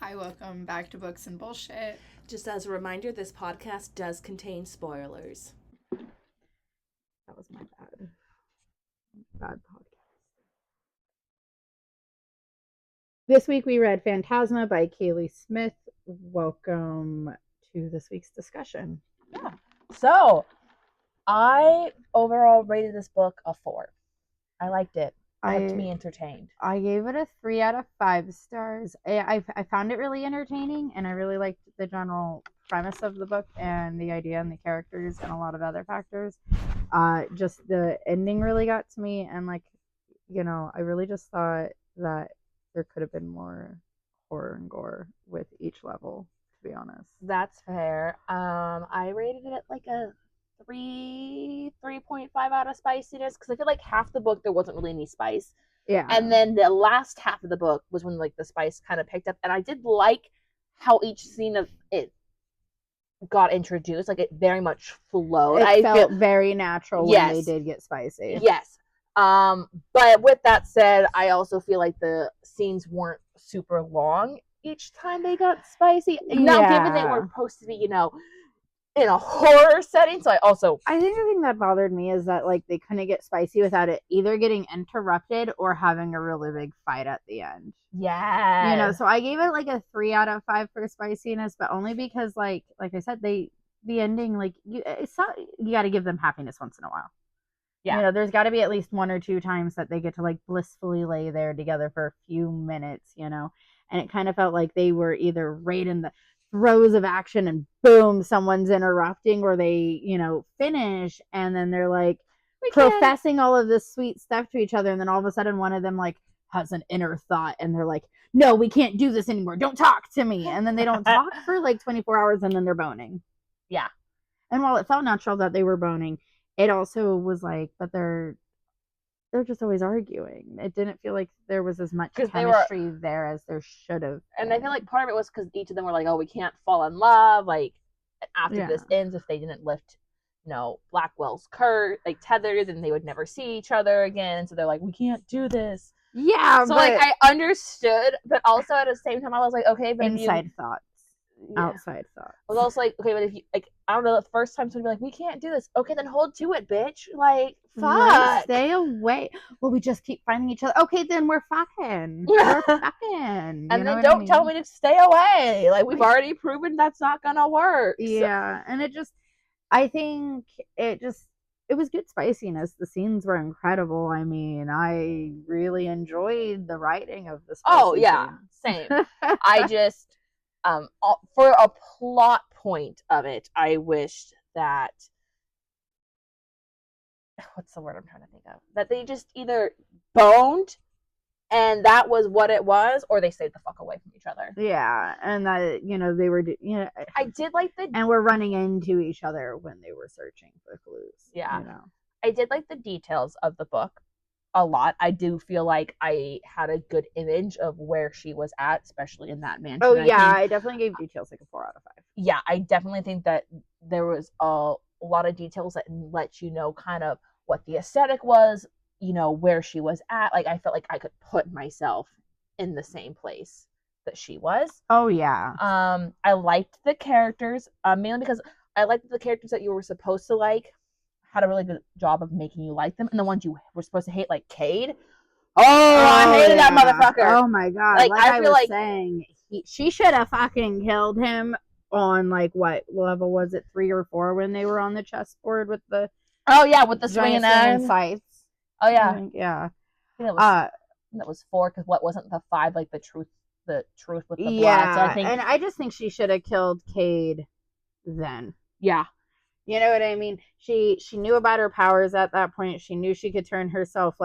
Hi, welcome back to Books and Bullshit. Just as a reminder, this podcast does contain spoilers. That was my bad. Bad podcast. This week we read Phantasma by Kaylee Smith. Welcome to this week's discussion. Yeah. So, I overall rated this book a 4. I liked it. Kept me entertained. I gave it a 3 out of 5 stars. I found it really entertaining, and I really liked the general premise of the book and the idea and the characters and a lot of other factors. Just the ending really got to me, and I really just thought that there could have been more horror and gore with each level, to be honest. That's fair. I rated it like a 3.5 out of spiciness, because I feel like half the book there wasn't really any spice. Yeah. And then the last half of the book was when the spice kind of picked up, and I did like how each scene of it got introduced. It very much flowed. It felt very natural when they did get spicy. Yes. But with that said, I also feel like the scenes weren't super long each time they got spicy. Now, given they were supposed to be, in a horror setting, so I think the thing that bothered me is that they couldn't get spicy without it either getting interrupted or having a really big fight at the end. Yeah. So I gave it a 3 out of 5 for spiciness, but only because like I said, the ending, you got to give them happiness once in a while. Yeah. There's got to be at least 1 or 2 times that they get to blissfully lay there together for a few minutes, and it kind of felt like they were either right in the throes of action and boom, someone's interrupting, or they, finish and then they're professing all of this sweet stuff to each other, and then all of a sudden one of them has an inner thought and they're like, no, we can't do this anymore, don't talk to me, and then they don't talk for 24 hours and then they're boning. Yeah. And while it felt natural that they were boning, it also was but they're just always arguing. It didn't feel like there was as much chemistry there as there should have. And I feel like part of it was because each of them were oh, we can't fall in love. After this ends, if they didn't lift, Blackwell's tethers, and they would never see each other again. So they're we can't do this. Yeah. So I understood, but also at the same time I was okay, but inside thoughts. Outside thoughts. I was also okay, but if you I don't know, the first time somebody be we can't do this. Okay, then hold to it, bitch. Fuck. Stay away. Well, we just keep finding each other. Okay, then we're fucking. We're fucking. And then don't tell me to stay away. We've already proven that's not gonna work. Yeah, and I think it was good spiciness. The scenes were incredible. I mean, I really enjoyed the writing of the spicy same. I just for a plot point of it, I wished that what's the word I'm trying to think of? That they just either boned and that was what it was, or they stayed the fuck away from each other. Yeah, and that they were I did like and we're running into each other when they were searching for clues. Yeah. I did like the details of the book a lot. I do feel like I had a good image of where she was at, especially in that mansion. Oh yeah, I definitely gave details a 4 out of 5. Yeah, I definitely think that there was a lot of details that let you know kind of what the aesthetic was, where she was at. I felt like I could put myself in the same place that she was. Oh yeah. I liked the characters, mainly because I liked the characters that you were supposed to had a really good job of making you like them, and the ones you were supposed to hate, like Cade. Oh, I hated that motherfucker. Oh my god! I feel like saying, she should have fucking killed him on what level was it, 3 or 4 when they were on the chessboard with the with the swinging sights. Oh yeah, yeah. I think that was 4 because what wasn't the 5 the truth with the blood. So I just think she should have killed Cade then. Yeah. You know what I mean? She knew about her powers at that point. She knew she could turn herself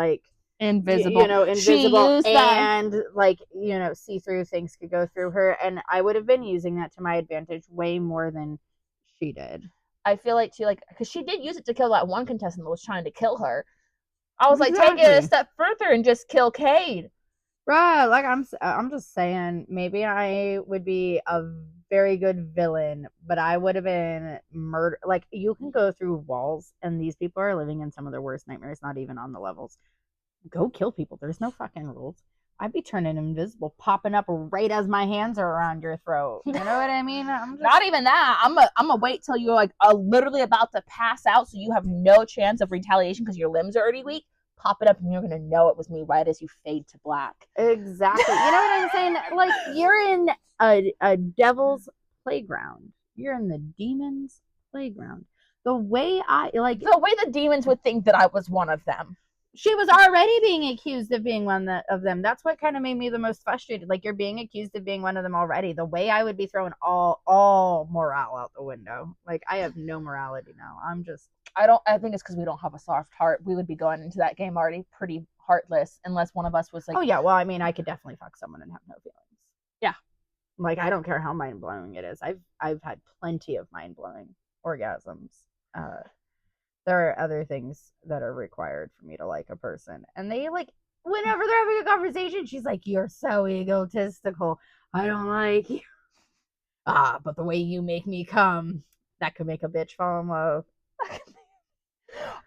invisible. Invisible, and see through things could go through her, and I would have been using that to my advantage way more than she did. I feel like she because she did use it to kill that one contestant that was trying to kill her. I was take it a step further and just kill Cade. Right, I'm just saying, maybe I would be a very good villain, but I would have been murder. You can go through walls, and these people are living in some of their worst nightmares, not even on the levels. Go kill people. There's no fucking rules. I'd be turning invisible, popping up right as my hands are around your throat. You know what I mean? Not even that. I'm gonna wait till you're like literally about to pass out, so you have no chance of retaliation because your limbs are already weak. Pop it up, and you're gonna know it was me right as you fade to black. Exactly. You know what I'm saying? Like, you're in a devil's playground. You're in the demon's playground. The way the demons would think that I was one of them. She was already being accused of being one of them. That's what kind of made me the most frustrated. Like, you're being accused of being one of them already. The way I would be throwing all morale out the window. Like, I have no morality now. I think it's because we don't have a soft heart. We would be going into that game already pretty heartless unless one of us was like, oh yeah, well, I mean, I could definitely fuck someone and have no feelings. Yeah. Like, I don't care how mind blowing it is. I've had plenty of mind blowing orgasms. There are other things that are required for me to like a person. And they, like, whenever they're having a conversation, she's like, you're so egotistical. I don't like you. But the way you make me come, that could make a bitch fall in love.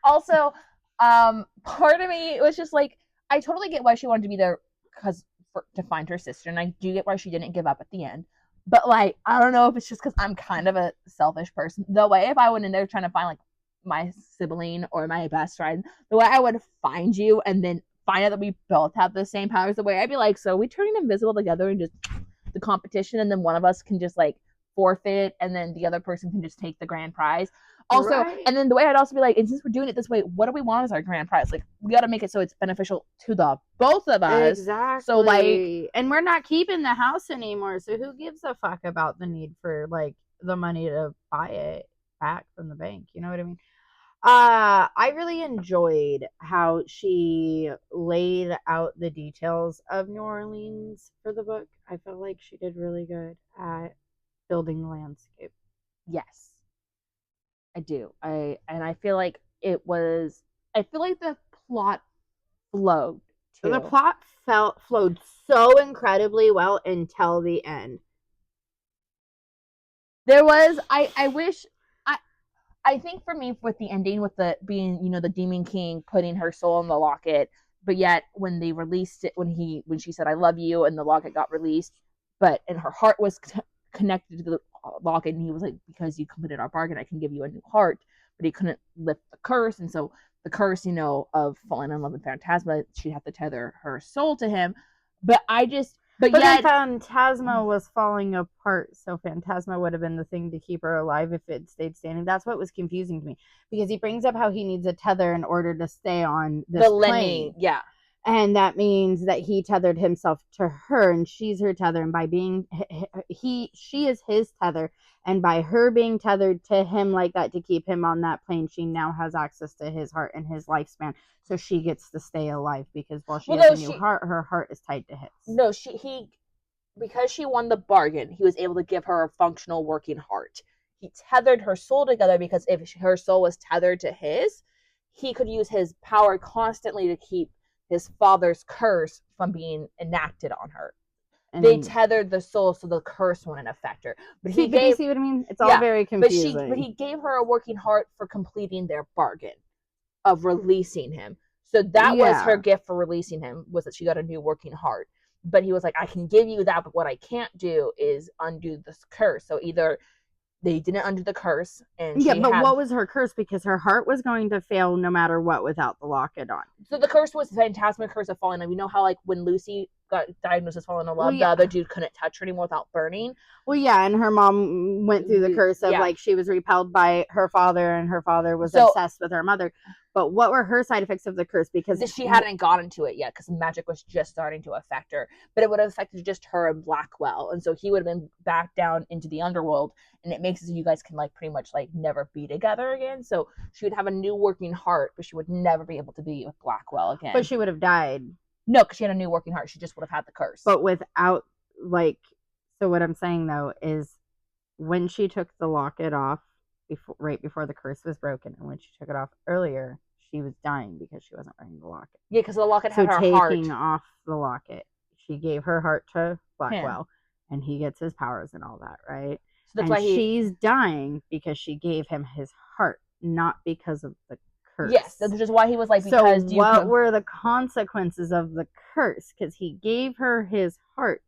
Also, part of me was just like, I totally get why she wanted to be there to find her sister, and I do get why she didn't give up at the end. But, like, I don't know if it's just because I'm kind of a selfish person. The way if I went in there trying to find, like, my sibling or my best friend, the way I would find you and then find out that we both have the same powers, the way I'd be like, so we turning invisible together and just the competition, and then one of us can just like forfeit, and then the other person can just take the grand prize. Also, right. And then the way I'd also be like, and since we're doing it this way, what do we want as our grand prize? Like, we got to make it so it's beneficial to the both of us. Exactly. So, like, and we're not keeping the house anymore, so who gives a fuck about the need for, like, the money to buy it back from the bank? You know what I mean? I really enjoyed how she laid out the details of New Orleans for the book. I felt like she did really good at building the landscape. Yes, I do. I feel like I feel like the plot flowed too. The plot flowed so incredibly well until the end. There was, I think for me, with the ending, with the being, you know, the Demon King putting her soul in the locket, but yet when they released it, when she said, I love you, and the locket got released, and her heart was connected to the locket, and he was like, because you completed our bargain, I can give you a new heart, but he couldn't lift the curse, and so the curse, you know, of falling in love with Phantasma, she'd have to tether her soul to him, but yet Phantasma was falling apart, so Phantasma would have been the thing to keep her alive if it stayed standing. That's what was confusing to me, because he brings up how he needs a tether in order to stay on this plane. Yeah. And that means that he tethered himself to her, and she's her tether, and by being she is his tether, and by her being tethered to him like that to keep him on that plane, she now has access to his heart and his lifespan, so she gets to stay alive, because while she has a new heart, her heart is tied to his. No, because she won the bargain, he was able to give her a functional working heart. He tethered her soul together, because if her soul was tethered to his, he could use his power constantly to keep his father's curse from being enacted on her. And they tethered the soul so the curse wouldn't affect her. But you see what I mean? It's all very confusing. But he gave her a working heart for completing their bargain of releasing him. So that was her gift for releasing him, was that she got a new working heart. But he was like, I can give you that, but what I can't do is undo this curse. So either they didn't undo the curse, and what was her curse? Because her heart was going to fail no matter what without the locket on. So the curse was Phantasma curse of falling in love. You know how, like, when Lucy got diagnosed as falling in love, the other dude couldn't touch her anymore without burning? Well, yeah, and her mom went through the curse of, like, she was repelled by her father, and her father was obsessed with her mother. But what were her side effects of the curse? Because she hadn't gotten to it yet, because magic was just starting to affect her. But it would have affected just her and Blackwell. And so he would have been back down into the underworld. And it makes it so you guys can, like, pretty much, like, never be together again. So she would have a new working heart, but she would never be able to be with Blackwell again. But she would have died. No, because she had a new working heart. She just would have had the curse. But without, like... So what I'm saying, though, is when she took the locket off, right before the curse was broken, and when she took it off earlier, she was dying because she wasn't wearing the locket. Yeah, because the locket had her heart. So taking off the locket, she gave her heart to Blackwell, and he gets his powers and all that, right? So that's why she's dying because she gave him his heart, not because of the curse. Yes, which is why he was like, so because what were the consequences of the curse? Because he gave her his heart.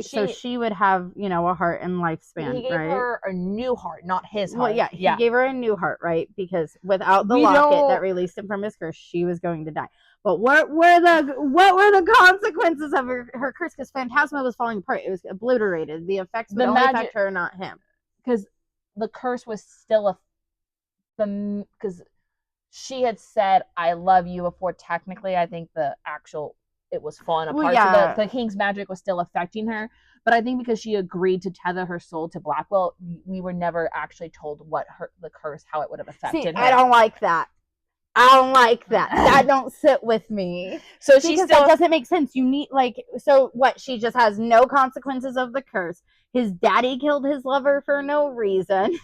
So she would have, a heart and lifespan. He gave her a new heart, not his heart. Well, yeah, he gave her a new heart, right? Because without the locket that released him from his curse, she was going to die. But what were the consequences of her curse? Because Phantasma was falling apart; it was obliterated. The effects would only affect her, not him. Because the curse was still because she had said "I love you" before. Technically, I think it was falling apart. So the king's magic was still affecting her. But I think because she agreed to tether her soul to Blackwell, we were never actually told the curse, how it would have affected her. I don't like that. That don't sit with me. So that doesn't make sense. You need so what? She just has no consequences of the curse. His daddy killed his lover for no reason.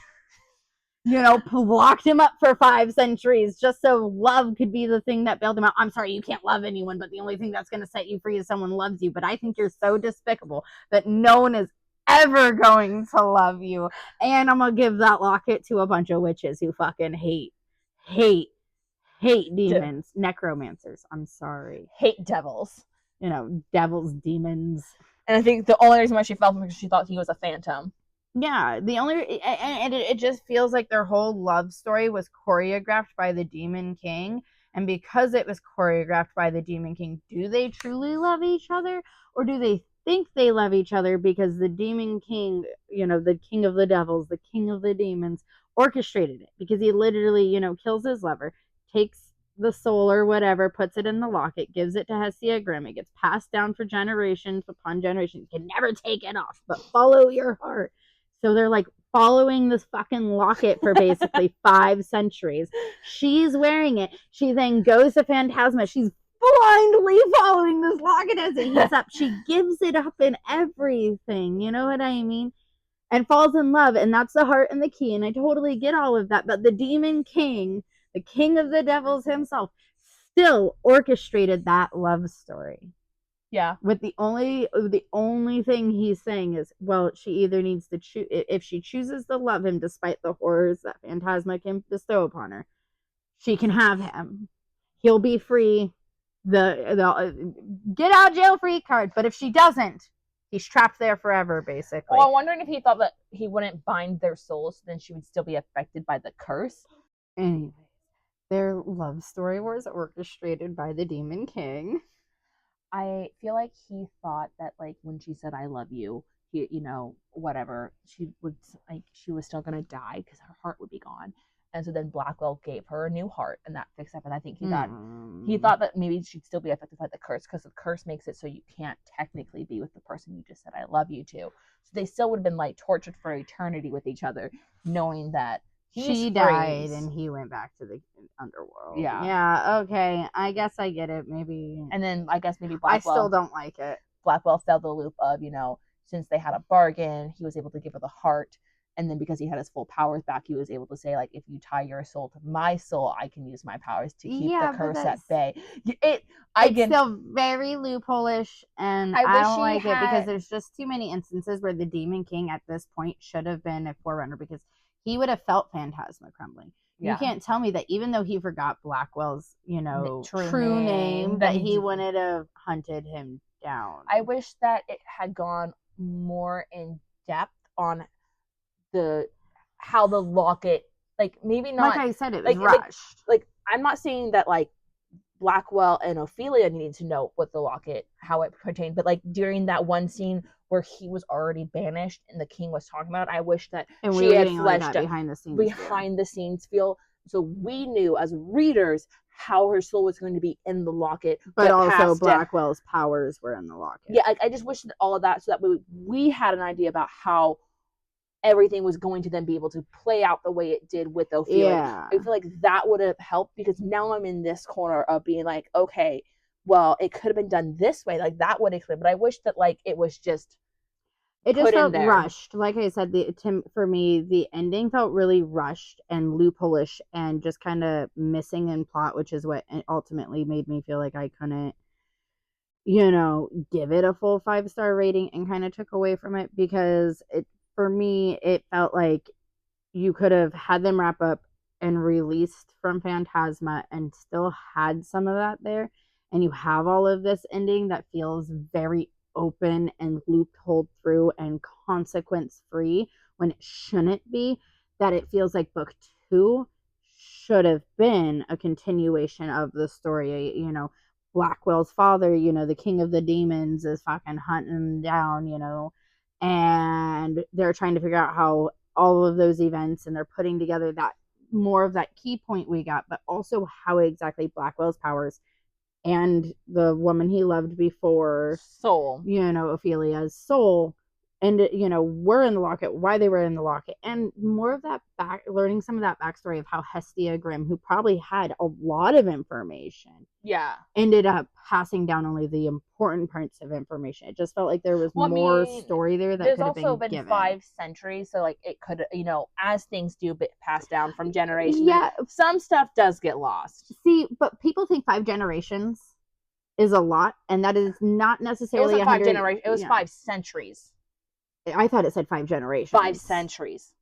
Locked him up for 5 centuries just so love could be the thing that bailed him out. I'm sorry, you can't love anyone, but the only thing that's going to set you free is someone loves you. But I think you're so despicable that no one is ever going to love you. And I'm going to give that locket to a bunch of witches who fucking hate demons, necromancers. I'm sorry. Hate devils. Devils, demons. And I think the only reason why she fell because she thought he was a phantom. Yeah, and it just feels like their whole love story was choreographed by the Demon King. And because it was choreographed by the Demon King, do they truly love each other? Or do they think they love each other because the Demon King, the king of the devils, the king of the demons, orchestrated it? Because he literally, kills his lover, takes the soul or whatever, puts it in the locket, gives it to Hestia Grimm. It gets passed down for generations upon generations. You can never take it off, but follow your heart. So they're following this fucking locket for basically 5 centuries. She's wearing it. She then goes to Phantasma. She's blindly following this locket as it heats up. She gives it up in everything. You know what I mean? And falls in love. And that's the heart and the key. And I totally get all of that. But the Demon King, the king of the devils himself, still orchestrated that love story. Yeah. With the only thing he's saying is, well, she either needs to choose. If she chooses to love him despite the horrors that Phantasma can bestow upon her, she can have him. He'll be free. The get out jail free card. But if she doesn't, he's trapped there forever, basically. Well, I'm wondering if he thought that he wouldn't bind their souls, then she would still be affected by the curse. Anyway, their love story was orchestrated by the Demon King. I feel like he thought that when she said "I love you," he, whatever, she was still gonna die because her heart would be gone, and so then Blackwell gave her a new heart, and that fixed up. And I think he thought that maybe she'd still be affected by the curse because the curse makes it so you can't technically be with the person you just said "I love you" to. So they still would have been tortured for eternity with each other, knowing that. She died and he went back to the underworld. Yeah. Yeah, okay. I guess I get it. Maybe. And then I guess maybe Blackwell. I still don't like it. Blackwell fell the loop of, since they had a bargain, he was able to give her the heart. And then because he had his full powers back, he was able to say, if you tie your soul to my soul, I can use my powers to keep the curse at bay. It's still very loophole-ish, and I don't like it because there's just too many instances where the Demon King at this point should have been a forerunner because he would have felt Phantasma crumbling. Yeah. You can't tell me that even though he forgot Blackwell's, true name, that he wouldn't have hunted him down. I wish that it had gone more in depth on how the locket, maybe not. Like I said, it was rushed. I'm not saying that Blackwell and Ophelia needed to know what the locket, how it pertained, but during that one scene where he was already banished and the king was talking about it, I wish that she had fleshed out behind the scenes feel, so we knew as readers how her soul was going to be in the locket, but also Blackwell's powers were in the locket. Yeah, I just wish that all of that, so that we had an idea about how everything was going to then be able to play out the way it did with Ophelia. Yeah. I feel like that would have helped because now I'm in this corner of being okay, well, it could have been done this way. That would explain. But I wish that it was just felt rushed. Like I said, for me, the ending felt really rushed and loophole-ish and just kind of missing in plot, which is what ultimately made me feel like I couldn't, give it a full 5-star rating and kind of took away from it because for me, it felt like you could have had them wrap up and released from Phantasma and still had some of that there, and you have all of this ending that feels very open and loopholed through and consequence free when it shouldn't be, that it feels like book 2 should have been a continuation of the story. You know, Blackwell's father, you know, the king of the demons, is fucking hunting him down, you know, and they're trying to figure out how all of those events, and they're putting together that more of that key point we got, but also how exactly Blackwell's powers and the woman he loved before, soul, you know, Ophelia's soul, and you know, were in the locket, why they were in the locket, and more of that learning some of that backstory of how Hestia Grimm, who probably had a lot of information, ended up passing down only the important parts of information. It just felt like there was more story there that could have been given. There's also been 5 centuries, so like it could, you know, as things do pass down from generation, some stuff does get lost. See, but people think 5 generations is a lot, and that is not necessarily 5 generations. It was 5 centuries. I thought it said 5 generations. 5 centuries.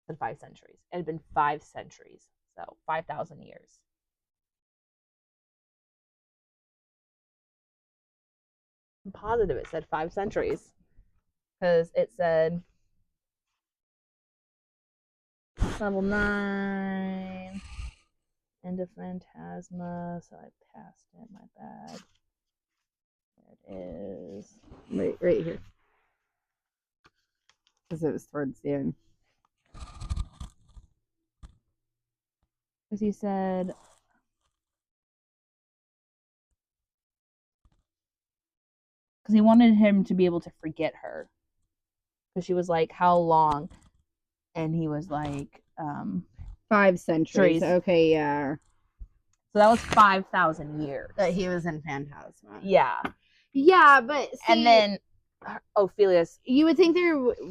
It said 5 centuries. It had been 5 centuries, so 5,000 years. I'm positive it said 5 centuries, because it said level 9, end of Phantasma, so I passed it, my bad. There it is. Right here. Because it was towards the end. Because he said, because he wanted him to be able to forget her. Because she was like, how long? And he was like, 5 centuries. Okay, yeah. So that was 5,000 years that he was in Phantasma. Yeah. Yeah, but see, and then Ophelia's. You would think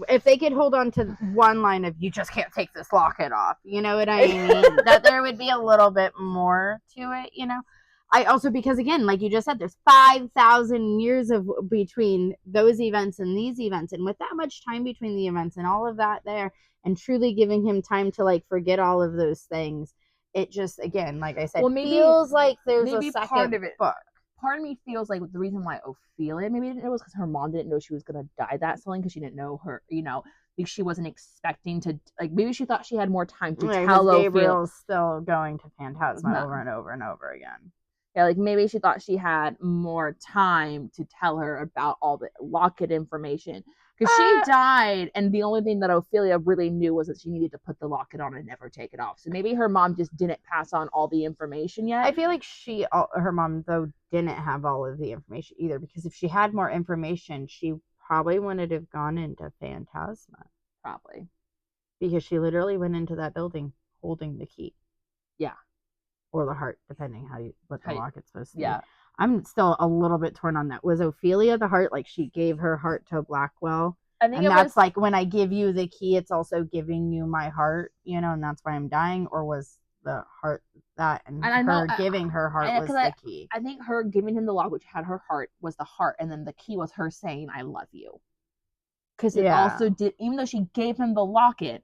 if they could hold on to one line of "you just can't take this locket off," you know what I mean? That there would be a little bit more to it, you know. I also, because again, like you just said, there's 5,000 years of between those events and these events, and with that much time between the events and all of that there, and truly giving him time to like forget all of those things, it just, again, like I said, feels like there's a second part of it. Book. Part of me feels like the reason why Ophelia maybe didn't know was because her mom didn't know she was gonna die that soon, because she didn't know her, you know, like she wasn't expecting to, like maybe she thought she had more time to tell Ophelia. Gabriel's still going to Phantasma over and over and over again. Yeah, like maybe she thought she had more time to tell her about all the locket information. Because she died, and the only thing that Ophelia really knew was that she needed to put the locket on and never take it off. So maybe her mom just didn't pass on all the information yet. I feel like her mom, though, didn't have all of the information either. Because if she had more information, she probably wouldn't have gone into Phantasma. Probably. Because she literally went into that building holding the key. Yeah. Or the heart, depending what the locket's supposed to be. Yeah. I'm still a little bit torn on that. Was Ophelia the heart? Like she gave her heart to Blackwell? I think and that's like, when I give you the key, it's also giving you my heart, you know, and that's why I'm dying? Or was the heart that, and her giving her heart was the key? I think her giving him the lock, which had her heart, was the heart, and then the key was her saying, I love you. Because it also did, even though she gave him the locket,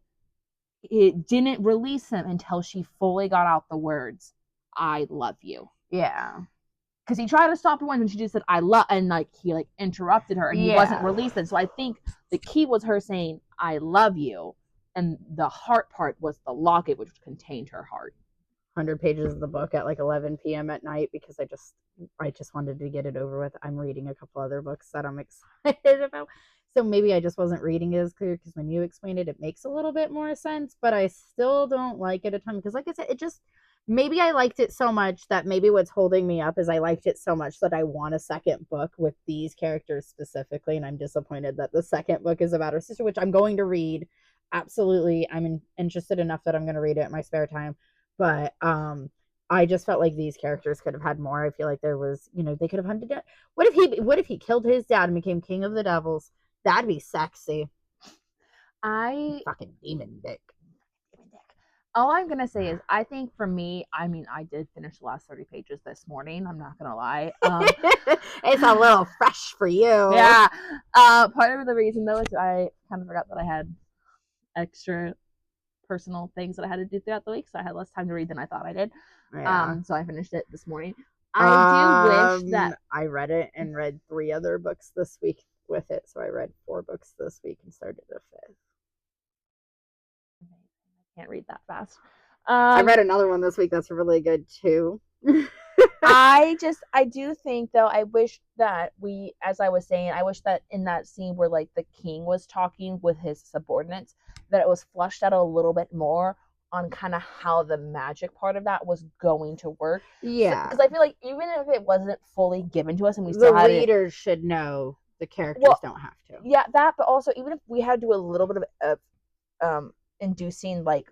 it didn't release him until she fully got out the words, I love you. Yeah. Because he tried to stop her once and she just said, I love, and like he like interrupted her and he wasn't releasing. So I think the key was her saying, I love you. And the heart part was the locket, which contained her heart. 100 pages of the book at like 11 p.m. at night, because I just wanted to get it over with. I'm reading a couple other books that I'm excited about. So maybe I just wasn't reading it as clear, because when you explained it, it makes a little bit more sense, but I still don't like it a ton, because like I said, it just, maybe I liked it so much that maybe what's holding me up is I liked it so much that I want a second book with these characters specifically, and I'm disappointed that the second book is about her sister, which I'm going to read. Absolutely, I'm interested enough that I'm going to read it in my spare time, but I just felt like these characters could have had more. I feel like there was, you know, they could have hunted it. What if he killed his dad and became king of the devils? That'd be sexy. Fucking demon dick. All I'm going to say is, I think for me, I mean, I did finish the last 30 pages this morning. I'm not going to lie. It's a little fresh for you. Yeah. Part of the reason, though, is I kind of forgot that I had extra personal things that I had to do throughout the week, so I had less time to read than I thought I did. Yeah. So I finished it this morning. I do wish that I read it and read 3 other books this week with it. So I read 4 books this week and started a 5th. I can't read that fast. I read another one this week that's really good too. I do think though, I wish that as I was saying, I wish that in that scene where like the king was talking with his subordinates, that it was flushed out a little bit more on kind of how the magic part of that was going to work. Yeah. Because I feel like even if it wasn't fully given to us and we the still had readers should know, the characters don't have to. Yeah, that, but also even if we had to do a little bit of inducing like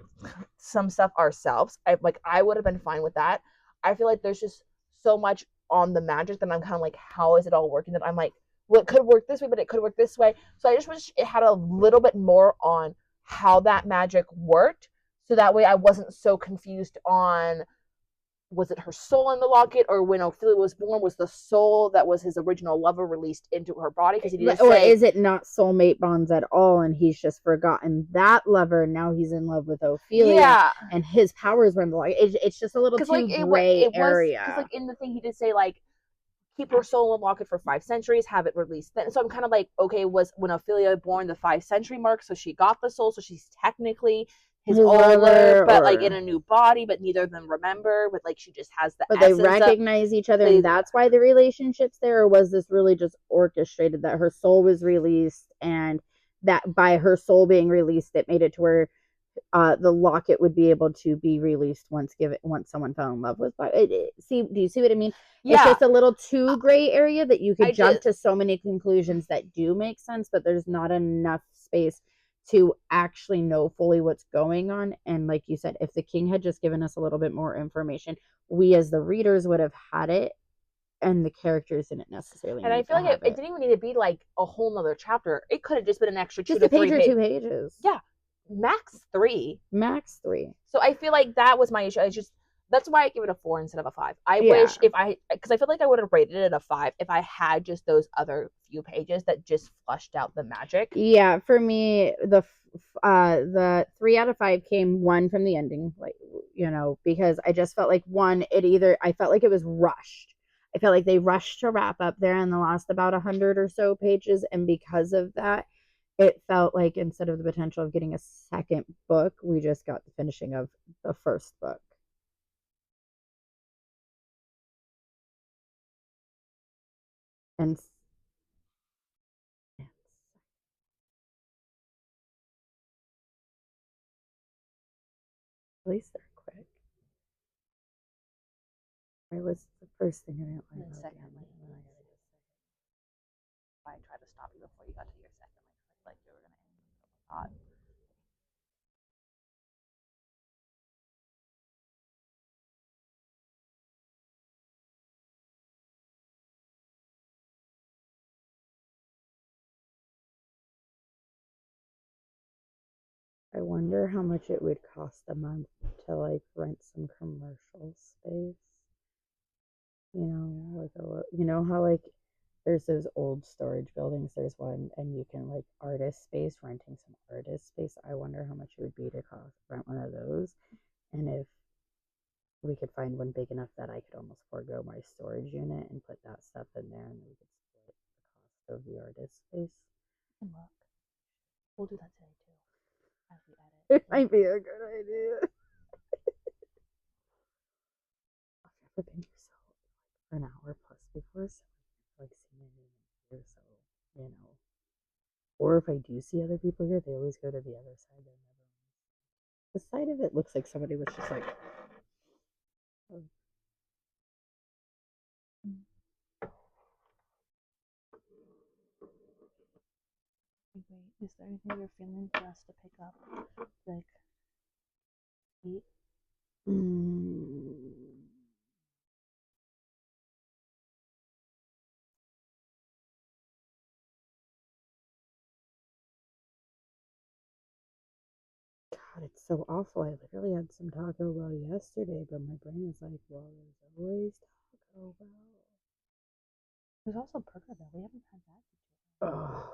some stuff ourselves, I would have been fine with that. I feel like there's just so much on the magic that I'm kind of like, how is it all working? That I'm like, well, it could work this way, but it could work this way. So I just wish it had a little bit more on how that magic worked, so that way I wasn't so confused on, was it her soul in the locket, or when Ophelia was born, was the soul that was his original lover released into her body? Because he didn't Or say, is it not soulmate bonds at all, and he's just forgotten that lover, and now he's in love with Ophelia, and his powers were in the locket. It's just a little too gray area. Because like in the thing he did say like, keep her soul in the locket for 5 centuries, have it released then. So I'm kind of like, okay, was when Ophelia born the 5 century mark, so she got the soul, so she's technically his older, but like in a new body, but neither of them remember, but like she just has the but they recognize each other, and that's why the relationship's there. Or was this really just orchestrated that her soul was released, and that by her soul being released, it made it to where the locket would be able to be released once someone fell in love with it. Do you see what I mean? Yeah. It's just a little too gray area that you could jump to so many conclusions that do make sense, but there's not enough space to actually know fully what's going on. And like you said, if the king had just given us a little bit more information, we as the readers would have had it, and the characters didn't necessarily. And I feel like it didn't even need to be like a whole nother chapter. It could have just been an extra 2 just to a page 3 or 2 pages. Yeah, max 3. Max 3. So I feel like that was my issue. That's why I give it a 4 instead of a 5. I wish because I feel like I would have rated it a 5 if I had just those other few pages that just flushed out the magic. Yeah, for me, the 3 out of 5 came 1 from the ending, like, because I just felt like I felt like it was rushed. I felt like they rushed to wrap up there in the last about 100 or so pages, and because of that, it felt like instead of the potential of getting a second book, we just got the finishing of the first book. And at least they're quick. Right, what's the first thing I didn't like about second, I tried to stop you before you got to your second, like you were gonna end the thought. I wonder how much it would cost a month to like rent some commercial space. How like there's those old storage buildings. There's one, and you can like artist space, renting some artist space. I wonder how much it would be to rent one of those, and if we could find one big enough that I could almost forego my storage unit and put that stuff in there, and we could split the cost of the artist space. Look, we'll do that today too. As we edit. It might be a good idea. I've never been here for an hour plus before, so I like seeing anyone here. So or if I do see other people here, they always go to the other side. The side of it looks like somebody was just like. Oh. Wait, is there anything you're feeling for us to pick up? Like, eat? God, it's so awful. I literally had some Taco Bell yesterday, but my brain is like, well, there's always Taco Bell. There's also Burger Bell. We haven't had that before. Oh,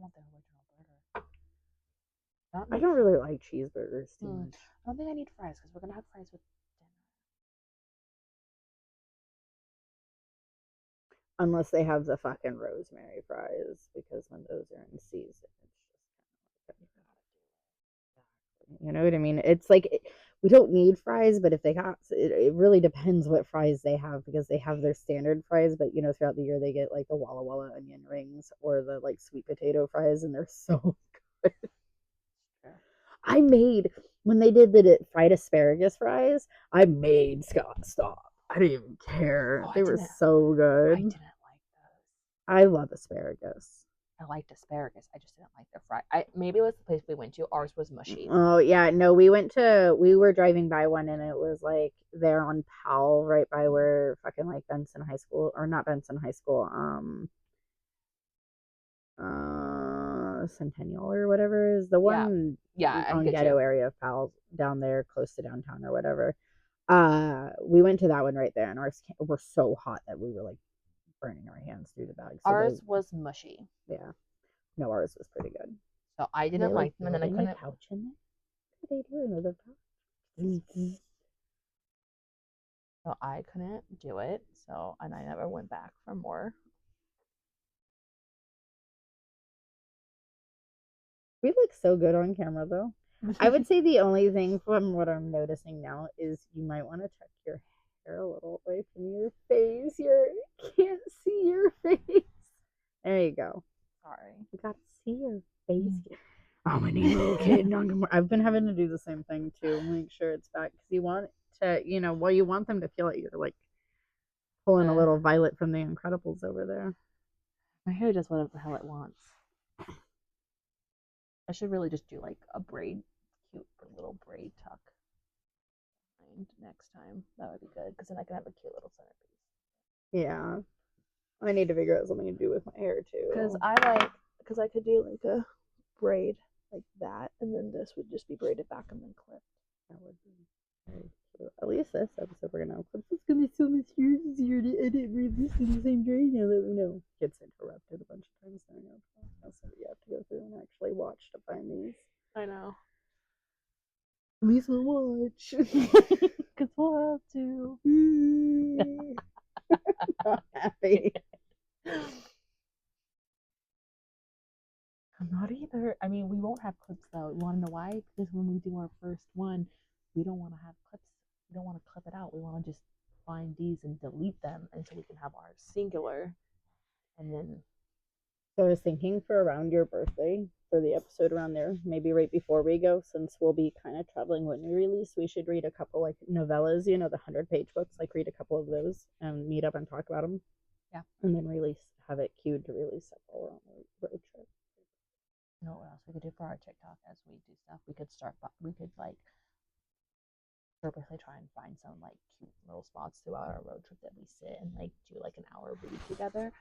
want the original burger. I don't really like cheeseburgers too much. I don't think I need fries because we're gonna have fries with dinner. Unless they have the fucking rosemary fries, because when those are in season, it's just you know what I mean? It's like we don't need fries, but if they got it really depends what fries they have, because they have their standard fries, but you know throughout the year they get like the Walla Walla onion rings or the like sweet potato fries, and they're so good. I made when they did the fried asparagus fries. I made Scott stop. I didn't even care. They were so good. I didn't like those. I love asparagus. I liked asparagus. I just didn't like their fry. Maybe it was the place we went to. Ours was mushy. Oh yeah, no, we were driving by one, and it was like there on Powell, right by where fucking like Benson High School, or not Benson High School, Centennial or whatever is the one on ghetto area of Powell down there close to downtown or whatever. We went to that one right there, and ours were so hot that we were like burning our hands through the bag. So ours was mushy. Yeah. No, ours was pretty good. So I didn't like them, and then I couldn't. Pouch in there? What did they do? Another pouch? So I couldn't do it. So, and I never went back for more. We look so good on camera, though. I would say the only thing from what I'm noticing now is you might want to tuck your hair a little away from your face. You can't see your face. There you go. Sorry. You got to see your face. I'm an emo kid. I've been having to do the same thing too. Make sure it's back because you want to, you want them to feel like you're like pulling a little Violet from The Incredibles over there. My hair does whatever the hell it wants. I should really just do like a braid, cute little braid tuck. Next time that would be good because then I can have a cute little centerpiece. Yeah, I need to figure out something to do with my hair too. Because I could do like a braid like that, and then this would just be braided back and then clipped. That would be very cute. At least this episode we're gonna have clips. It's gonna be so much easier to edit release in the same day now that we know. Gets interrupted a bunch of times during our podcast, so you have to go through and actually watch to find these. I know. At least we'll watch. Because we'll have to. Not happy. I'm not either. I mean, we won't have clips though. You want to know why? Because when we do our first one, we don't want to have clips. We don't want to clip it out. We want to just find these and delete them until we can have our singular. And then. So I was thinking for around your birthday, for the episode around there, maybe right before we go, since we'll be kind of traveling when we release, we should read a couple like novellas, the 100-page books, like read a couple of those and meet up and talk about them. Yeah. And then have it queued to release several on the road trip. You know what else we could do for our TikTok as we do stuff? We could like purposely try and find some like cute little spots throughout our road trip that we sit and like do like an hour read together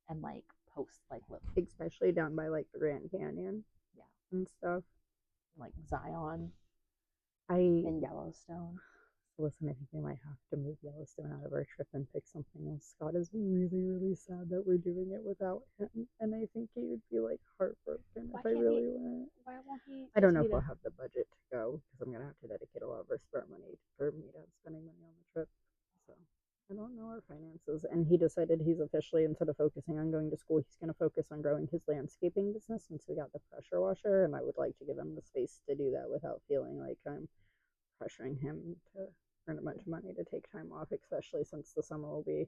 and like post like especially down by like the Grand Canyon. Yeah. And stuff. Like Zion and Yellowstone. Listen, I think we might have to move Yellowstone out of our trip and pick something else. Scott is really, really sad that we're doing it without him, and I think he would be like heartbroken if I really went. Why won't he? I don't know if we'll have the budget to go because I'm gonna have to dedicate a lot of our spare money for me to have spending money on the trip. So I don't know our finances, and he decided he's officially, instead of focusing on going to school, he's gonna focus on growing his landscaping business since we got the pressure washer, and I would like to give him the space to do that without feeling like I'm pressuring him to earn a bunch of money to take time off, especially since the summer will be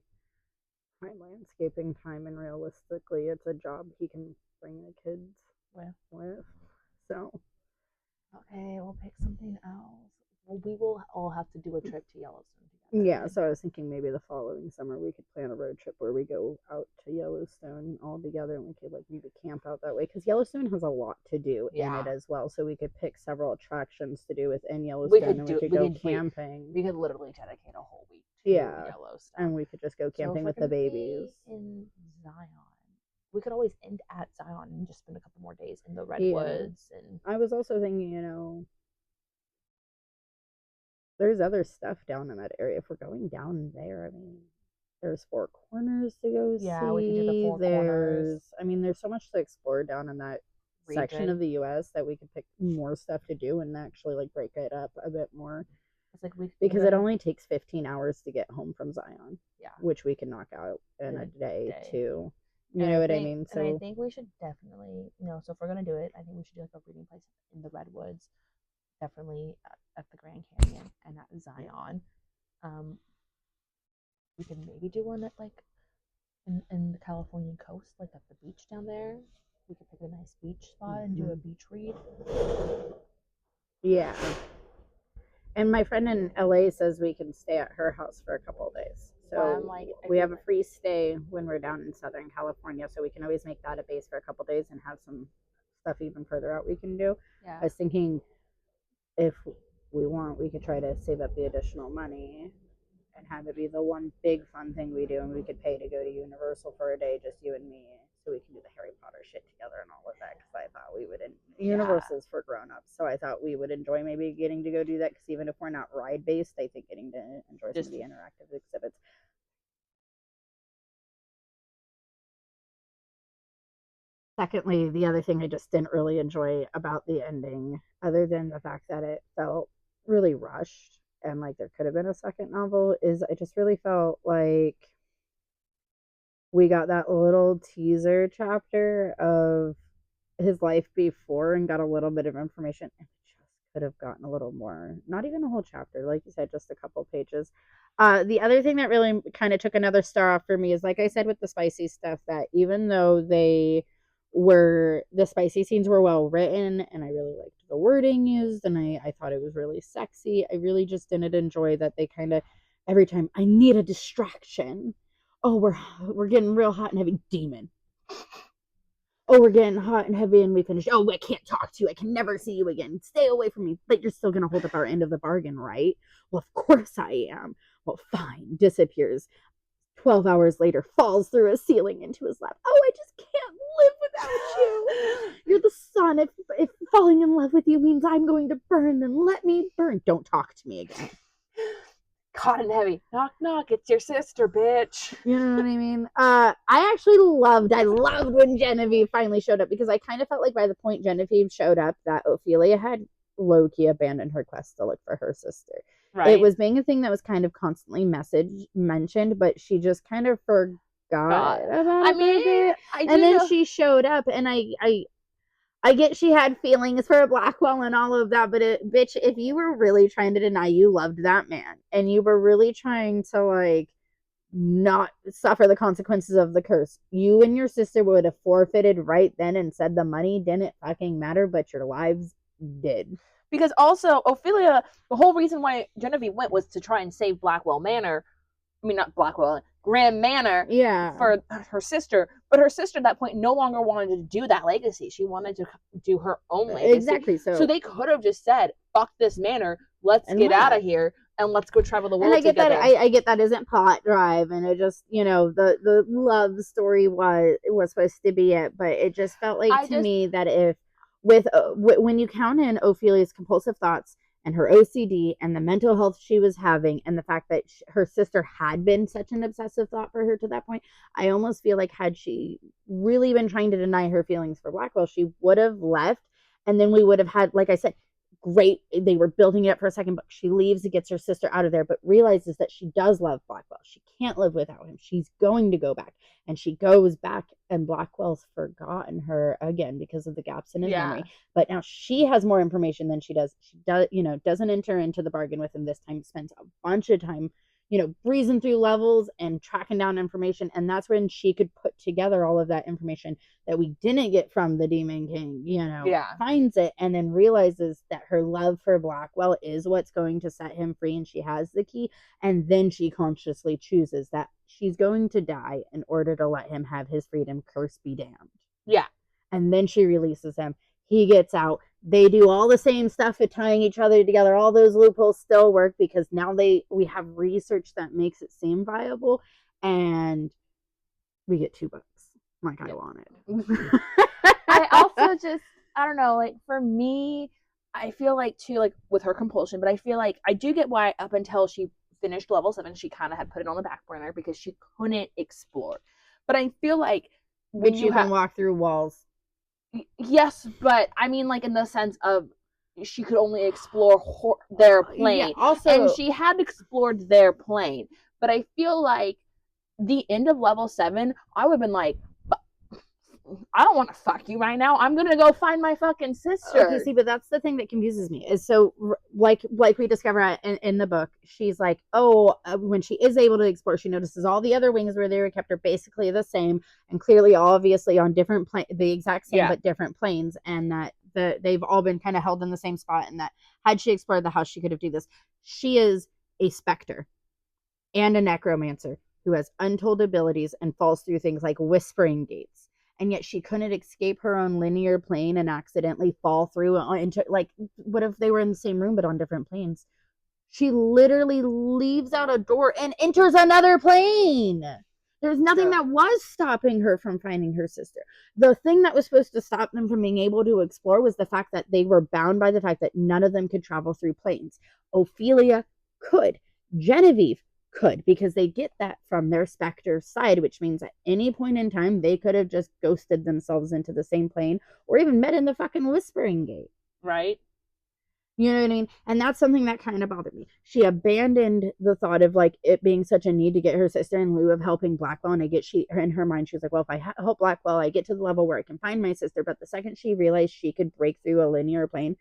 prime landscaping time, and realistically it's a job he can bring the kids with. So okay, we'll pick something else. Well, we will all have to do a trip to Yellowstone together. Yeah, so I was thinking maybe the following summer we could plan a road trip where we go out to Yellowstone all together, and we could like maybe camp out that way because Yellowstone has a lot to do in it as well. So we could pick several attractions to do within Yellowstone, and we could go camping. We could literally dedicate a whole week to Yellowstone, and we could just go camping with the babies in Zion. We could always end at Zion and just spend a couple more days in the redwoods. And I was also thinking, there's other stuff down in that area. If we're going down there, I mean, There's Four Corners to go see. Yeah, we can do the Four Corners I mean, there's so much to explore down in that section region. of the U.S. that we could pick more stuff to do and actually like break it up a bit more. It's like because it only takes 15 hours to get home from Zion. Yeah. Which we can knock out in a day too. You And know what I think- mean? And I think we should definitely, so if we're gonna do it, I think we should do like a reading place in the Redwoods, definitely at the Grand Canyon and at Zion. We can maybe do one at like in the Californian coast, like at the beach down there. We could pick a nice beach spot and do a beach read. Yeah. And my friend in LA says we can stay at her house for a couple of days. So we have a free stay when we're down in Southern California, so we can always make that a base for a couple of days and have some stuff even further out we can do. Yeah. I was thinking if we want, we could try to save up the additional money and have it be the one big fun thing we do, and we could pay to go to Universal for a day, just you and me, so we can do the Harry Potter shit together and all of that, because I thought we would. Universal's for grown-ups, so I thought we would enjoy maybe getting to go do that, because even if we're not ride-based, I think getting to enjoy some of the interactive exhibits. Secondly, the other thing I just didn't really enjoy about the ending, other than the fact that it felt really rushed and like there could have been a second novel, is I just really felt like we got that little teaser chapter of his life before and got a little bit of information, and it just could have gotten a little more. Not even a whole chapter, like you said, just a couple pages. The other thing that really kind of took another star off for me is, like I said, with the spicy stuff, that even though the spicy scenes were well written and I really liked the wording used and I thought it was really sexy, I really just didn't enjoy that they kind of, every time, I need a distraction. Oh, we're getting real hot and heavy, demon. Oh, we're getting hot and heavy and we finished. Oh, I can't talk to you. I can never see you again. Stay away from me. But you're still going to hold up our end of the bargain, right? Well, of course I am. Well, fine. Disappears. 12 hours later, falls through a ceiling into his lap. Oh, I just can't live without you. You're the sun. If falling in love with you means I'm going to burn, then let me burn. Don't talk to me again. Hot and heavy. Knock, knock. It's your sister, bitch. You know what I mean? I actually loved when Genevieve finally showed up, because I kind of felt like by the point Genevieve showed up that Ophelia had low-key abandoned her quest to look for her sister. Right. It was being a thing that was kind of constantly mentioned, but she just kind of forgot about it. And then she showed up, and I get she had feelings for Blackwell and all of that, but bitch, if you were really trying to deny you loved that man and you were really trying to like not suffer the consequences of the curse, you and your sister would have forfeited right then and said the money didn't fucking matter, but your lives did. Because also, Ophelia, the whole reason why Genevieve went was to try and save Blackwell Manor. I mean, not Blackwell, Grand Manor. Yeah. For her sister. But her sister at that point no longer wanted to do that legacy. She wanted to do her own legacy. Exactly. So they could have just said, fuck this manor. Let's get out of here and let's go travel the world together. I get that isn't plot drive, and it just, the love story was supposed to be it, but it just felt like to me that if when you count in Ophelia's compulsive thoughts and her OCD and the mental health she was having and the fact that her sister had been such an obsessive thought for her to that point, I almost feel like had she really been trying to deny her feelings for Blackwell, she would have left, and then we would have had, like I said, great, they were building it up for a second, but she leaves and gets her sister out of there, but realizes that she does love Blackwell. She can't live without him. She's going to go back, and she goes back, and Blackwell's forgotten her again because of the gaps in his memory. But now she has more information than she does. She doesn't enter into the bargain with him this time. Spends a bunch of time breezing through levels and tracking down information, and that's when she could put together all of that information that we didn't get from the Demon King, finds it and then realizes that her love for Blackwell is what's going to set him free, and she has the key, and then she consciously chooses that she's going to die in order to let him have his freedom, curse be damned. Yeah. And then she releases him. He gets out. They do all the same stuff at tying each other together. All those loopholes still work because now we have research that makes it seem viable, and we get 2 books like I wanted. I also just, I don't know, like for me, I feel like too, like with her compulsion, but I feel like I do get why up until she finished level 7, she kind of had put it on the back burner because she couldn't explore. But I feel like when But you can walk through walls. Yes, but I mean, like, in the sense of she could only explore their plane. Yeah, also, and she had explored their plane. But I feel like the end of level 7, I would have been like, I don't want to fuck you right now. I'm gonna go find my fucking sister. Okay, see, but that's the thing that confuses me. Is so like we discover in the book, she's like, oh, when she is able to explore, she notices all the other wings where they were kept are basically the same, and clearly, obviously, on different the exact same but different planes, and that they've all been kind of held in the same spot, and that had she explored the house, she could have do this. She is a specter and a necromancer who has untold abilities and falls through things like whispering gates. And yet she couldn't escape her own linear plane and accidentally fall through into, like, what if they were in the same room but on different planes? She literally leaves out a door and enters another plane. There's nothing that was stopping her from finding her sister. The thing that was supposed to stop them from being able to explore was the fact that they were bound by the fact that none of them could travel through planes. Ophelia could. Genevieve could, because they get that from their specter side, which means at any point in time they could have just ghosted themselves into the same plane or even met in the fucking whispering gate. Right? You know what I mean? And that's something that kind of bothered me. She abandoned the thought of, like, it being such a need to get her sister in lieu of helping Blackwell. And in her mind, she was like, well, if I help Blackwell, I get to the level where I can find my sister. But the second she realized she could break through a linear plane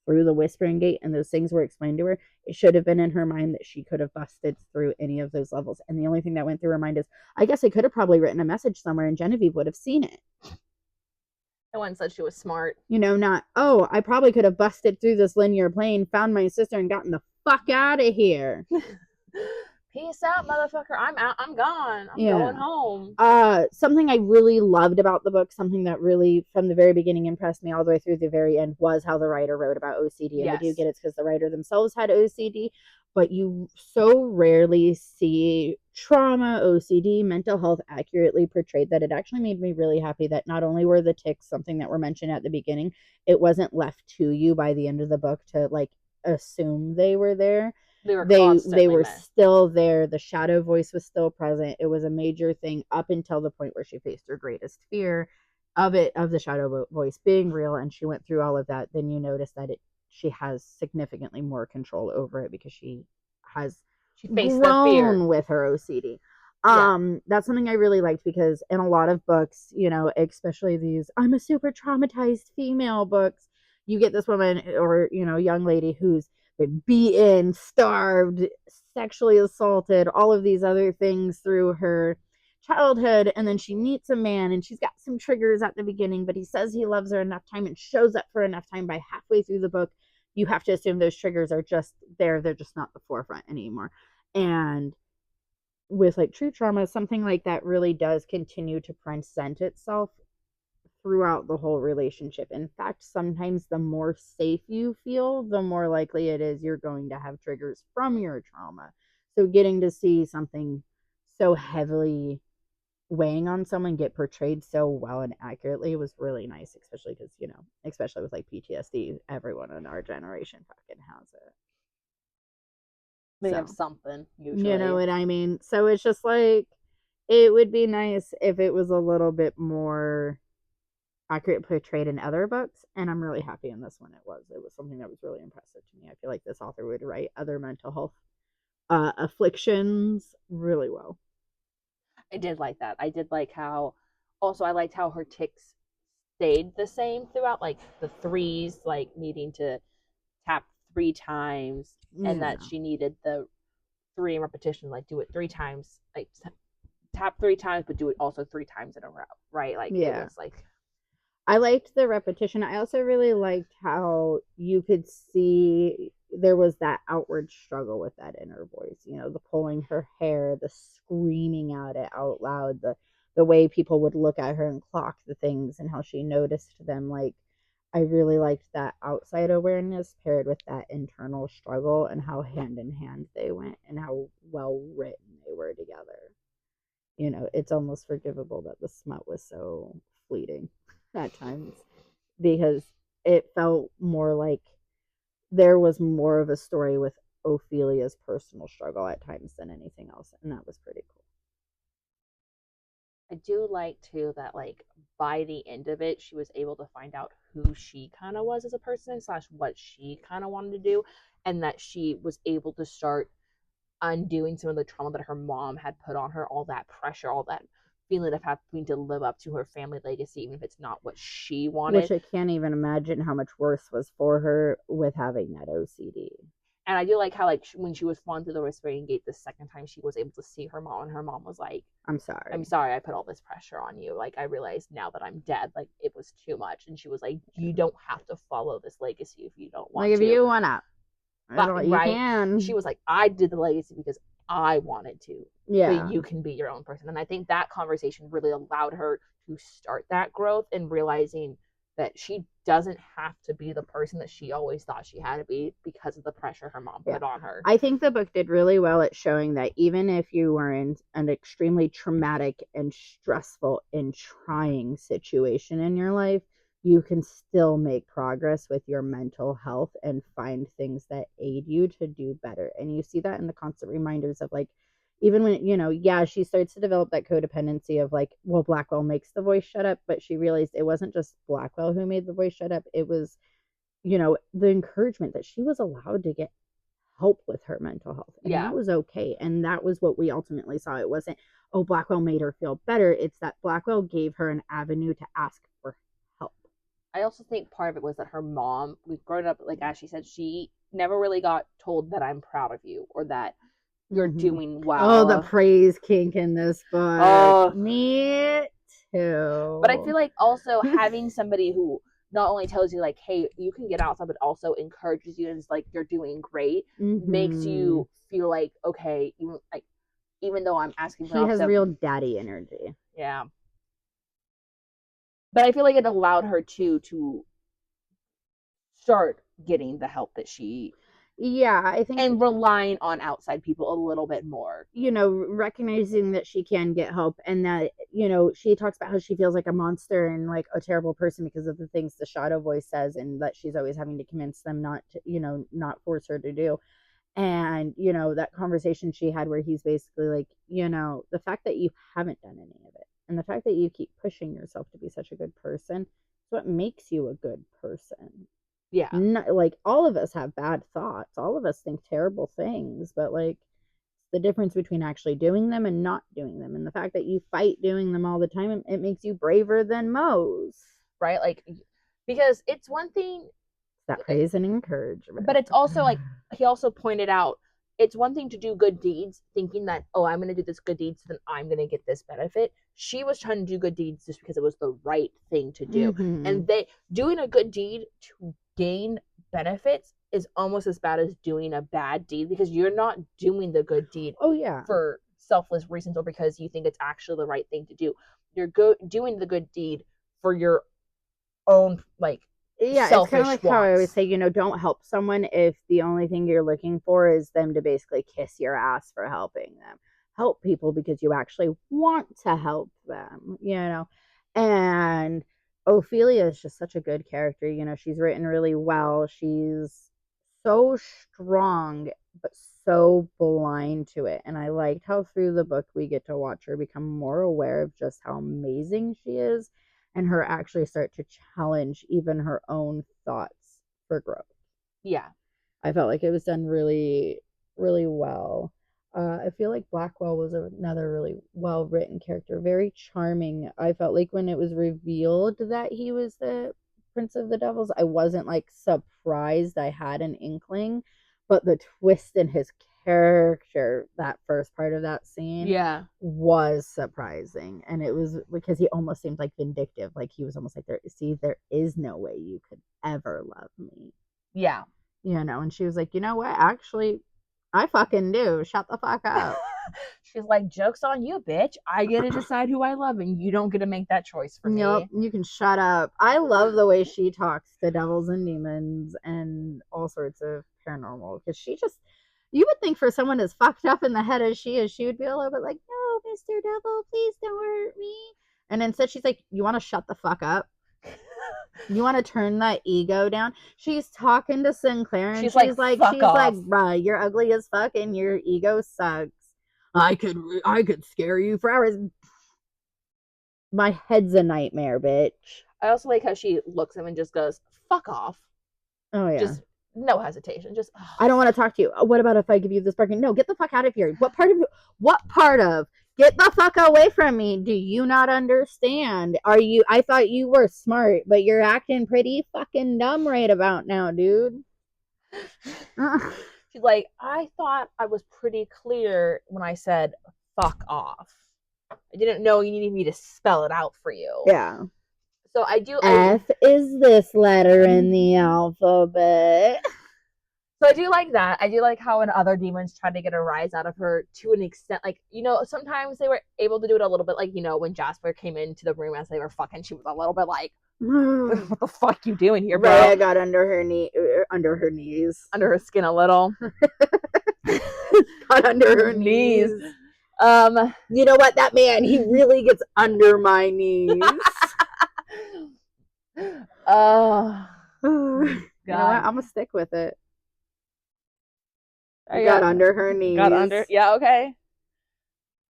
through the whispering gate and those things were explained to her, it should have been in her mind that she could have busted through any of those levels. And the only thing that went through her mind is, I guess I could have probably written a message somewhere and Genevieve would have seen it. No one said she was smart. You know, not, oh, I probably could have busted through this linear plane, found my sister, and gotten the fuck out of here. Peace out, motherfucker. I'm out. I'm gone. I'm going home. Something I really loved about the book, something that really, from the very beginning, impressed me all the way through the very end, was how the writer wrote about OCD. And I do get it's because the writer themselves had OCD, but you so rarely see trauma, OCD, mental health accurately portrayed that it actually made me really happy that not only were the tics something that were mentioned at the beginning, it wasn't left to you by the end of the book to, like, assume they were there. They were still there. The shadow voice was still present. It was a major thing up until the point where she faced her greatest fear of the shadow voice being real, and she went through all of that. Then you notice that she has significantly more control over it because she faced grown with her OCD. That's something I really liked, because in a lot of books, you know, especially these I'm a super traumatized female books, you get this woman or, you know, young lady who's been beaten, starved, sexually assaulted, all of these other things through her childhood, and then she meets a man and she's got some triggers at the beginning, but he says he loves her enough time and shows up for enough time. By halfway through the book, you have to assume those triggers are just there. They're just not the forefront anymore. And with, like, true trauma, something like that really does continue to present itself throughout the whole relationship. In fact, sometimes the more safe you feel, the more likely it is you're going to have triggers from your trauma. So getting to see something so heavily weighing on someone get portrayed so well and accurately was really nice, especially because, you know, especially with, like, PTSD, everyone in our generation fucking has it. They have something, usually. You know what I mean? So it's just like, it would be nice if it was a little bit more accurate portrayed in other books, and I'm really happy in this one it was something that was really impressive to me. I feel like this author would write other mental health afflictions really well. I did like that. I did like how, also I liked how her tics stayed the same throughout, like the threes, like needing to tap 3 times, and that she needed the 3 in repetition, like do it 3 times, like tap 3 times, but do it also 3 times in a row, right? Like, it was like, I liked the repetition. I also really liked how you could see there was that outward struggle with that inner voice, you know, the pulling her hair, the screaming at it out loud, the way people would look at her and clock the things and how she noticed them. Like, I really liked that outside awareness paired with that internal struggle, and how hand in hand they went and how well written they were together. You know, it's almost forgivable that the smut was so fleeting at times, because it felt more like there was more of a story with Ophelia's personal struggle at times than anything else, and that was pretty cool. I do like too that like by the end of it, she was able to find out who she kind of was as a person slash what she kind of wanted to do, and that she was able to start undoing some of the trauma that her mom had put on her, all that pressure, all that feeling of having to live up to her family legacy, even if it's not what she wanted. Which I can't even imagine how much worse was for her with having that OCD. And I do like how, like, when she was falling through the whispering gate the second time, she was able to see her mom, and her mom was like, I'm sorry I put all this pressure on you. Like, I realized now that I'm dead, like, it was too much. And she was like, you don't have to follow this legacy if you don't want like to. if you want to, but you right, can. she was like, I did the legacy because I wanted to. Yeah, but you can be your own person. And I think that conversation really allowed her to start that growth and realizing that she doesn't have to be the person that she always thought she had to be because of the pressure her mom put on her. I think the book did really well at showing that even if you were in an extremely traumatic and stressful and trying situation in your life, you can still make progress with your mental health and find things that aid you to do better. And you see that in the constant reminders of, like, even when, she starts to develop that codependency of, like, well, Blackwell makes the voice shut up, but she realized it wasn't just Blackwell who made the voice shut up. It was, the encouragement that she was allowed to get help with her mental health. And that was okay. And that was what we ultimately saw. It wasn't, oh, Blackwell made her feel better. It's that Blackwell gave her an avenue to ask for help. I also think part of it was that her mom, we've grown up, like, as she said, she never really got told that I'm proud of you or that you're doing well. Oh, the praise kink in this book. Me too. But I feel like also having somebody who not only tells you, like, hey, you can get outside, but also encourages you and is like, you're doing great, makes you feel like, okay, even though I'm asking for help. He has real daddy energy. Yeah. But I feel like it allowed her to start getting the help that she... Yeah, I think... And relying on outside people a little bit more. Recognizing that she can get help, and that, she talks about how she feels like a monster and like a terrible person because of the things the shadow voice says, and that she's always having to convince them not to, not force her to do. And, that conversation she had where he's basically like, the fact that you haven't done any of it, and the fact that you keep pushing yourself to be such a good person is what makes you a good person. Yeah. Like, all of us have bad thoughts. All of us think terrible things, but, like, the difference between actually doing them and not doing them, and the fact that you fight doing them all the time, it makes you braver than most. Right? Like, because it's one thing... That praise and encouragement. But it's also, like, he also pointed out, it's one thing to do good deeds, thinking that, oh, I'm going to do this good deed, so then I'm going to get this benefit. She was trying to do good deeds just because it was the right thing to do. And doing a good deed to gain benefits is almost as bad as doing a bad deed, because you're not doing the good deed for selfless reasons or because you think it's actually the right thing to do. You're doing the good deed for your own, like, it's kind of like how I always say, don't help someone if the only thing you're looking for is them to basically kiss your ass for helping them. Help people because you actually want to help them, And Ophelia is just such a good character. She's written really well. She's so strong, but so blind to it. And I liked how through the book we get to watch her become more aware of just how amazing she is, and her actually start to challenge even her own thoughts for growth. Yeah. I felt like it was done really, really well. I feel like Blackwell was another really well-written character, very charming. I felt like when it was revealed that he was the Prince of the Devils, I wasn't, like, surprised. I had an inkling, but the twist in his character, that first part of that scene, was surprising. And it was because he almost seemed like vindictive, like he was almost like, there is no way you could ever love me, and she was like, you know what, actually I fucking do, shut the fuck up. She's like, joke's on you, bitch, I get to decide who I love and you don't get to make that choice for me. Nope, you can shut up. I love the way she talks to devils and demons and all sorts of paranormal, because she just, you would think for someone as fucked up in the head as she is, she would be a little bit like, no, Mr. Devil, please don't hurt me. And instead she's like, you want to shut the fuck up? You want to turn that ego down? She's talking to Sinclair and she's like, "Fuck off." bruh, you're ugly as fuck and your ego sucks. I could scare you for hours. My head's a nightmare, bitch. I also like how she looks at him and just goes, "Fuck off." Oh yeah. Just no hesitation. Just I don't want to talk to you. What about if I give you this bargain? No, get the fuck out of here. What part of get the fuck away from me? Do you not understand? I thought you were smart, but you're acting pretty fucking dumb right about now, dude. She's like, I thought I was pretty clear when I said fuck off. I didn't know you needed me to spell it out for you. Yeah. So I do. F is this letter in the alphabet. So I do like that. I do like how when other demons tried to get a rise out of her to an extent, like, you know, sometimes they were able to do it a little bit, like, you know, when Jasper came into the room as they were fucking, she was a little bit like, what the fuck you doing here, bro? Rhea got under her knees. Under her skin a little. Got under her knees. You know what? That man, he really gets under my knees. Oh, God. You know what? I'm gonna stick with it. Got under her knees. Got under. Yeah, okay.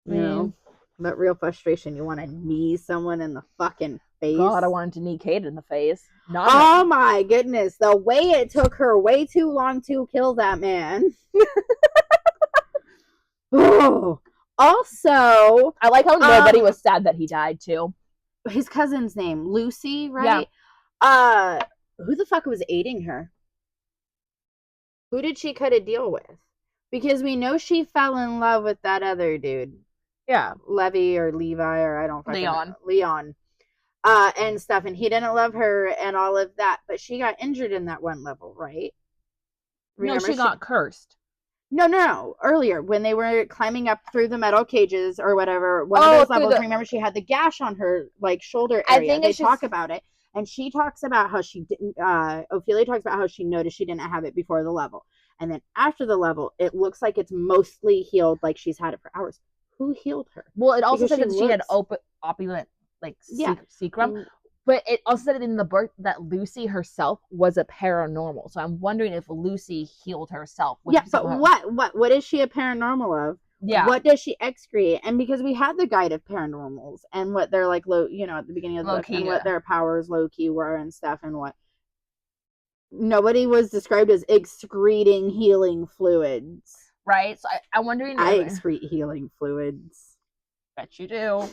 You know, that real frustration. You want to knee someone in the fucking face. God, I wanted to knee Kate in the face. Oh my goodness. The way it took her way too long to kill that man. Oh. Also, I like how nobody was sad that he died too. His cousin's name, Lucy, right? Yeah. Who the fuck was aiding her? Who did she cut a deal with? Because we know she fell in love with that other dude. Yeah. Levi or Levi or I don't fucking Leon. know. Leon. And stuff. And he didn't love her and all of that. But she got injured in that one level, right? Remember, no, she got cursed. No. Earlier, when they were climbing up through the metal cages or whatever, one of those levels, remember she had the gash on her like shoulder area. I think they talk about it. And she talks about how she didn't, Ophelia talks about how she noticed she didn't have it before the level. And then after the level, it looks like it's mostly healed, like she's had it for hours. Who healed her? Well, it also said that she had opulent, like, secrum. But it also said in the book that Lucy herself was a paranormal. So I'm wondering if Lucy healed herself. Yeah, but what is she a paranormal of? Yeah. What does she excrete? And because we had the guide of paranormals and what they're like, low, you know, at the beginning of the book, and what their powers low key were and stuff, and what nobody was described as excreting healing fluids, right? So I'm wondering. I excrete healing fluids. Bet you do.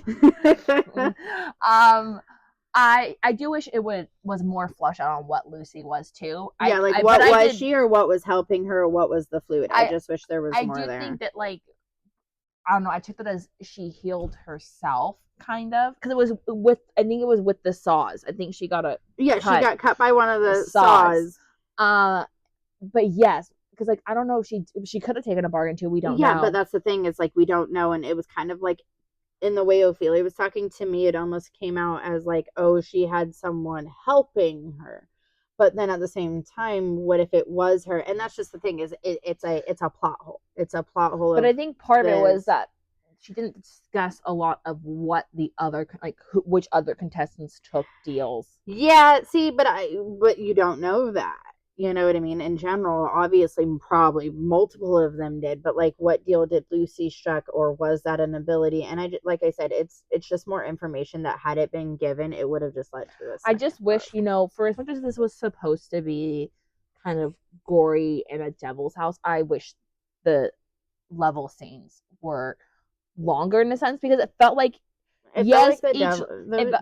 I do wish it was more flush out on what Lucy was too. Yeah, like what was she or what was helping her or what was the fluid? I just wish there was more there. I do think that, like, I don't know, I took that as she healed herself, kind of, because it was I think it was with the saws. I think she got she got cut by one of the saws. But yes, because, like, I don't know if she could have taken a bargain too. We don't know. Yeah, but that's the thing, is like we don't know, and it was kind of like, in the way Ophelia was talking to me, it almost came out as like, oh, she had someone helping her. But then at the same time, what if it was her? And that's just the thing, is it's a plot hole. It's a plot hole. But I think part of it was that she didn't discuss a lot of what the other, like, which other contestants took deals. Yeah, see, but you don't know that. You know what I mean? In general, obviously, probably multiple of them did, but like, what deal did Lucy struck, or was that an ability? And like I said, it's just more information that, had it been given, it would have just led to this. I just wish, you know, for as much as this was supposed to be kind of gory in a devil's house, I wish the level scenes were longer in a sense, because it felt like there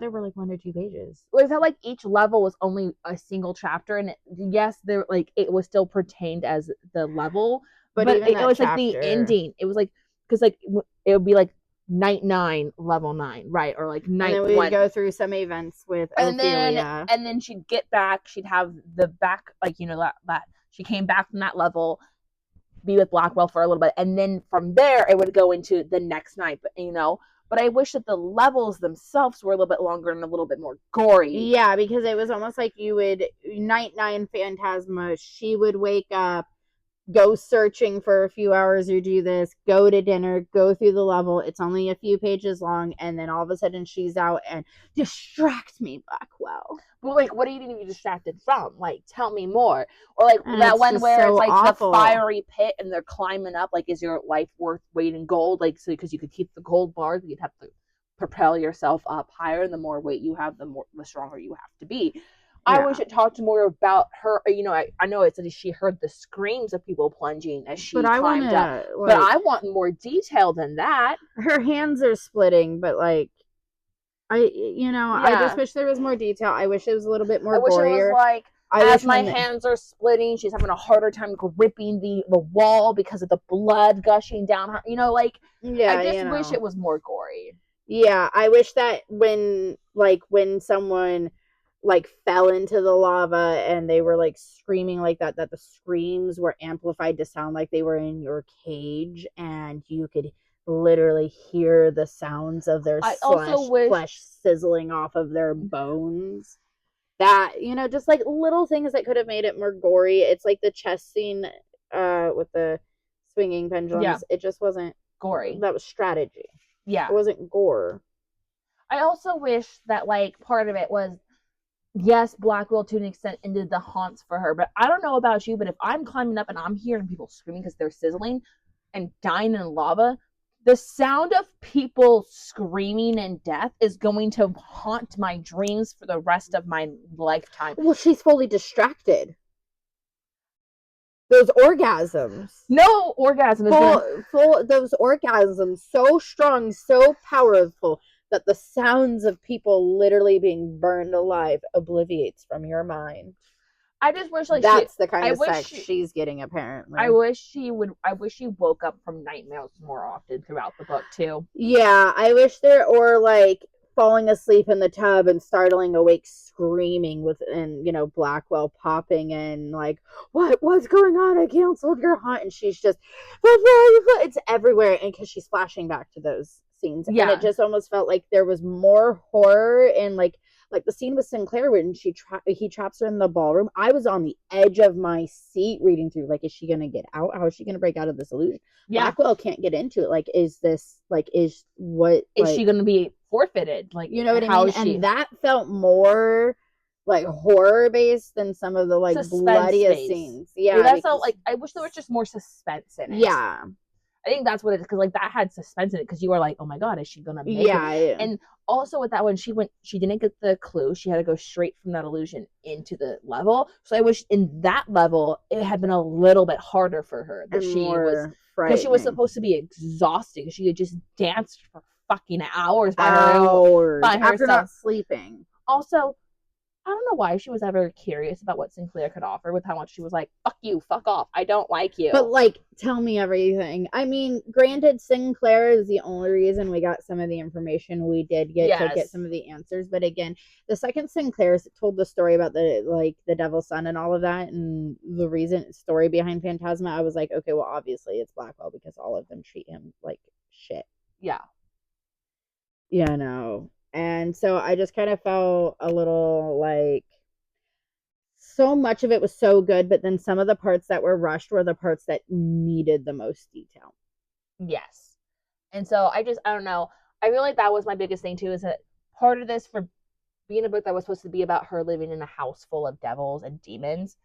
were like 1 or 2 pages. Well, it felt like each level was only a single chapter, and it was still pertained as the level, but it was like the ending. It was like, because like it would be like night 9, level 9, right? Or like night 1. And then we'd go through some events with Ophelia, and then she'd get back. She'd have the back, like, you know, that she came back from that level, be with Blackwell for a little bit, and then from there it would go into the next night. But, you know. But I wish that the levels themselves were a little bit longer and a little bit more gory. Yeah, because it was almost like you would, night 9 Phantasma, she would wake up, go searching for a few hours or do this, go to dinner, go through the level. It's only a few pages long, and then all of a sudden she's out and distract me, Blackwell. Well, like, what are you going to be distracted from? Like, tell me more. Or like And that one where so it's like awful. the fiery pit and they're climbing up. Like, is your life worth weight in gold? Like, so because you could keep the gold bars, you'd have to propel yourself up higher. And the more weight you have, the stronger you have to be. I wish it talked more about her. You know, I know it said she heard the screams of people plunging as she climbed up. Like, but I want more detail than that. Her hands are splitting, but like, I just wish there was more detail. I wish it was a little bit more gorier. I wish it was like, as my hands are splitting, she's having a harder time gripping the wall because of the blood gushing down her. You know, like, I just wish it was more gory. Yeah, I wish that when someone like fell into the lava and they were like screaming like that the screams were amplified to sound like they were in your cage and you could literally hear the sounds of their flesh sizzling off of their bones. That, just like little things that could have made it more gory. It's like the chess scene with the swinging pendulums. Yeah. It just wasn't gory. That was strategy. Yeah. It wasn't gore. I also wish that like part of it was, yes, Blackwell to an extent ended the haunts for her, but I don't know about you, but if I'm climbing up and I'm hearing people screaming because they're sizzling and dying in lava, the sound of people screaming in death is going to haunt my dreams for the rest of my lifetime. Well, she's fully distracted. Those orgasms. No orgasm. Those orgasms so strong, so powerful that the sounds of people literally being burned alive obliviates from your mind. I just wish like that's the kind of sex she's getting apparently. I wish she woke up from nightmares more often throughout the book too. Yeah, I wish or like falling asleep in the tub and startling awake screaming and Blackwell popping in like, what's going on? I canceled your hunt, and she's just it's everywhere, and because she's flashing back to those scenes. Yeah. And it just almost felt like there was more horror in like the scene with Sinclair when he traps her in the ballroom. I was on the edge of my seat reading through, like, is she gonna get out? How is she gonna break out of this illusion? Yeah. Blackwell can't get into it. Like, is she gonna be forfeited? Like, you know what I mean? And that felt more like horror based than some of the like bloodiest scenes. Yeah, that's all. Like, I wish there was just more suspense in it. Yeah. I think that's what it is, because like that had suspense in it, because you were like, oh my god, is she gonna make it? Yeah. And also with that one, she didn't get the clue. She had to go straight from that illusion into the level. So I wish in that level it had been a little bit harder for her, that she was, because she was supposed to be exhausted. She had just danced for fucking hours by herself after not sleeping. Also, I don't know why she was ever curious about what Sinclair could offer, with how much she was like, fuck you, fuck off, I don't like you. But like, tell me everything. I mean, granted, Sinclair is the only reason we got some of the information we did get to get some of the answers. But again, the second Sinclair told the story about the Devil's Son and all of that, and the story behind Phantasma, I was like, okay, well, obviously it's Blackwell, because all of them treat him like shit. Yeah. Yeah, no. And so I just kind of felt a little like, so much of it was so good, but then some of the parts that were rushed were the parts that needed the most detail. Yes. And so I don't know. I feel like that was my biggest thing too, is that part of this, for being a book that was supposed to be about her living in a house full of devils and demons,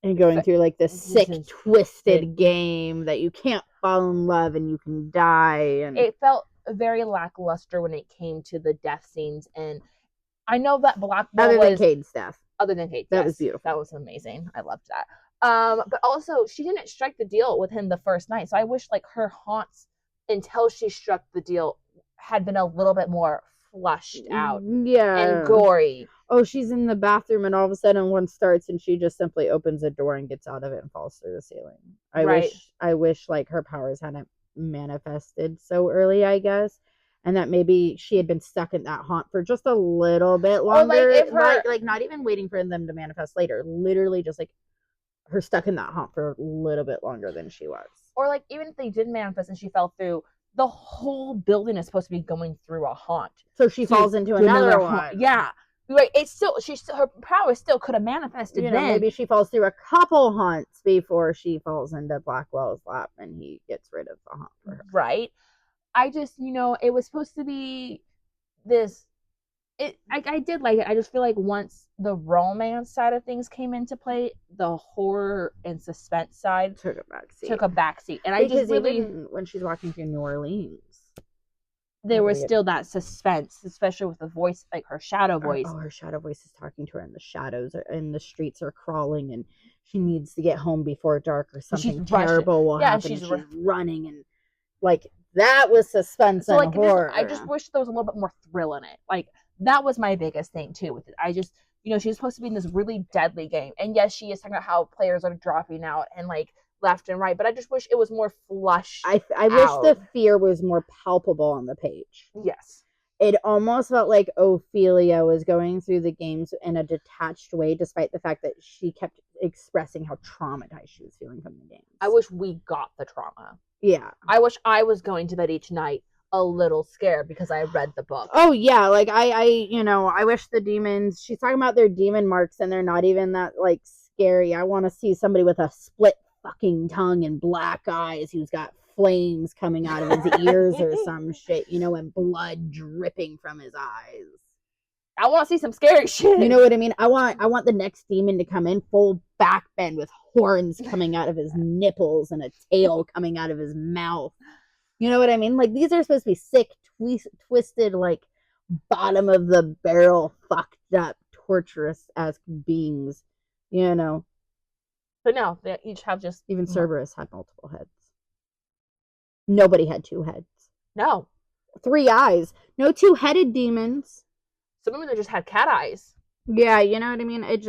and going through like this sick, twisted game that you can't fall in love and you can die. And it felt very lackluster when it came to the death scenes. And I know that Blackwell other than Cade's death. That was beautiful. That was amazing. I loved that. But also, she didn't strike the deal with him the first night. So I wish like her haunts until she struck the deal had been a little bit more flushed out. Yeah. And gory. Oh, she's in the bathroom and all of a sudden one starts and she just simply opens a door and gets out of it and falls through the ceiling. I wish like her powers hadn't manifested so early, I guess, and that maybe she had been stuck in that haunt for just a little bit longer. Like not even waiting for them to manifest later, literally just like her stuck in that haunt for a little bit longer than she was. Or like, even if they did manifest and she fell through, the whole building is supposed to be going through a haunt, so she falls into another one. Yeah. Right, it's still her power still could have manifested then. Maybe she falls through a couple haunts before she falls into Blackwell's lap and he gets rid of the haunt for her. Right. I just, it was supposed to be this. I did like it. I just feel like once the romance side of things came into play, the horror and suspense side took a backseat. And because I just really, even when she's walking through New Orleans, there was still that suspense, especially with the voice, like her shadow voice. Her shadow voice is talking to her, and the shadows and the streets are crawling, and she needs to get home before dark, or something terrible will happen. And she's running, and like that was suspense and horror. I just wish there was a little bit more thrill in it. Like that was my biggest thing too with it. I just, she's supposed to be in this really deadly game, and yes, she is talking about how players are dropping out and like left and right, but I just wish it was more flush. I wish the fear was more palpable on the page. Yes. It almost felt like Ophelia was going through the games in a detached way, despite the fact that she kept expressing how traumatized she was feeling from the games. I wish we got the trauma. Yeah. I wish I was going to bed each night a little scared because I read the book. Oh yeah, like I wish the demons, she's talking about their demon marks and they're not even that like scary. I want to see somebody with a split fucking tongue and black eyes who's got flames coming out of his ears or some shit, and blood dripping from his eyes. I want to see some scary shit. You know what I mean? I want the next demon to come in full back bend with horns coming out of his nipples and a tail coming out of his mouth. You know what I mean? Like these are supposed to be sick, twisted, like bottom of the barrel, fucked up, torturous as beings. But no, they each have just... Even Cerberus had multiple heads. Nobody had 2 heads. No. 3 eyes. No 2-headed demons. Some of them just had cat eyes. Yeah, you know what I mean? It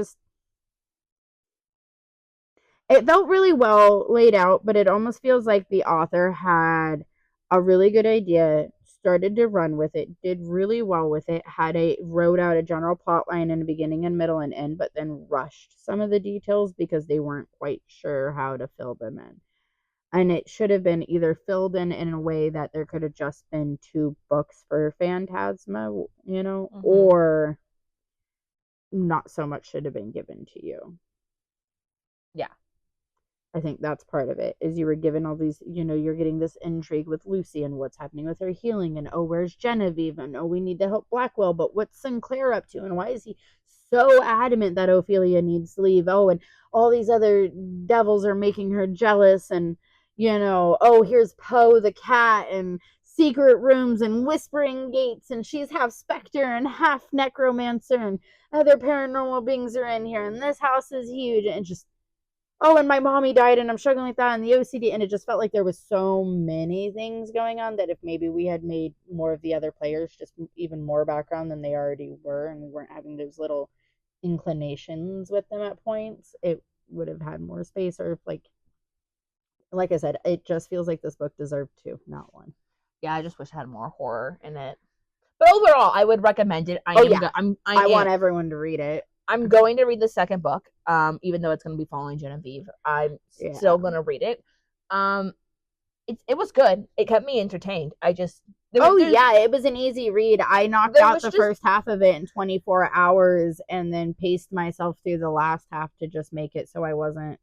felt really well laid out, but it almost feels like the author had a really good idea, started to run with it, did really well with it, wrote out a general plot line in the beginning and middle and end, but then rushed some of the details because they weren't quite sure how to fill them in. And it should have been either filled in a way that there could have just been 2 books for Phantasma, or not so much should have been given to you. Yeah. I think that's part of it, is you were given all these, you're getting this intrigue with Lucy and what's happening with her healing, and where's Genevieve, and we need to help Blackwell, but what's Sinclair up to, and why is he so adamant that Ophelia needs to leave? And all these other devils are making her jealous, and here's Poe the cat, and secret rooms, and whispering gates, and she's half specter and half necromancer, and other paranormal beings are in here, and this house is huge, and just... and my mommy died and I'm struggling with that and the OCD, and it just felt like there was so many things going on that if maybe we had made more of the other players just even more background than they already were, and we weren't having those little inclinations with them at points, it would have had more space. Or if like I said, it just feels like this book deserved 2, not 1. Yeah, I just wish it had more horror in it. But overall, I would recommend it. I want everyone to read it. I'm going to read the second book, even though it's going to be following Genevieve. I'm still going to read it. It was good. It kept me entertained. It was an easy read. I knocked out the first half of it in 24 hours and then paced myself through the last half to just make it so I wasn't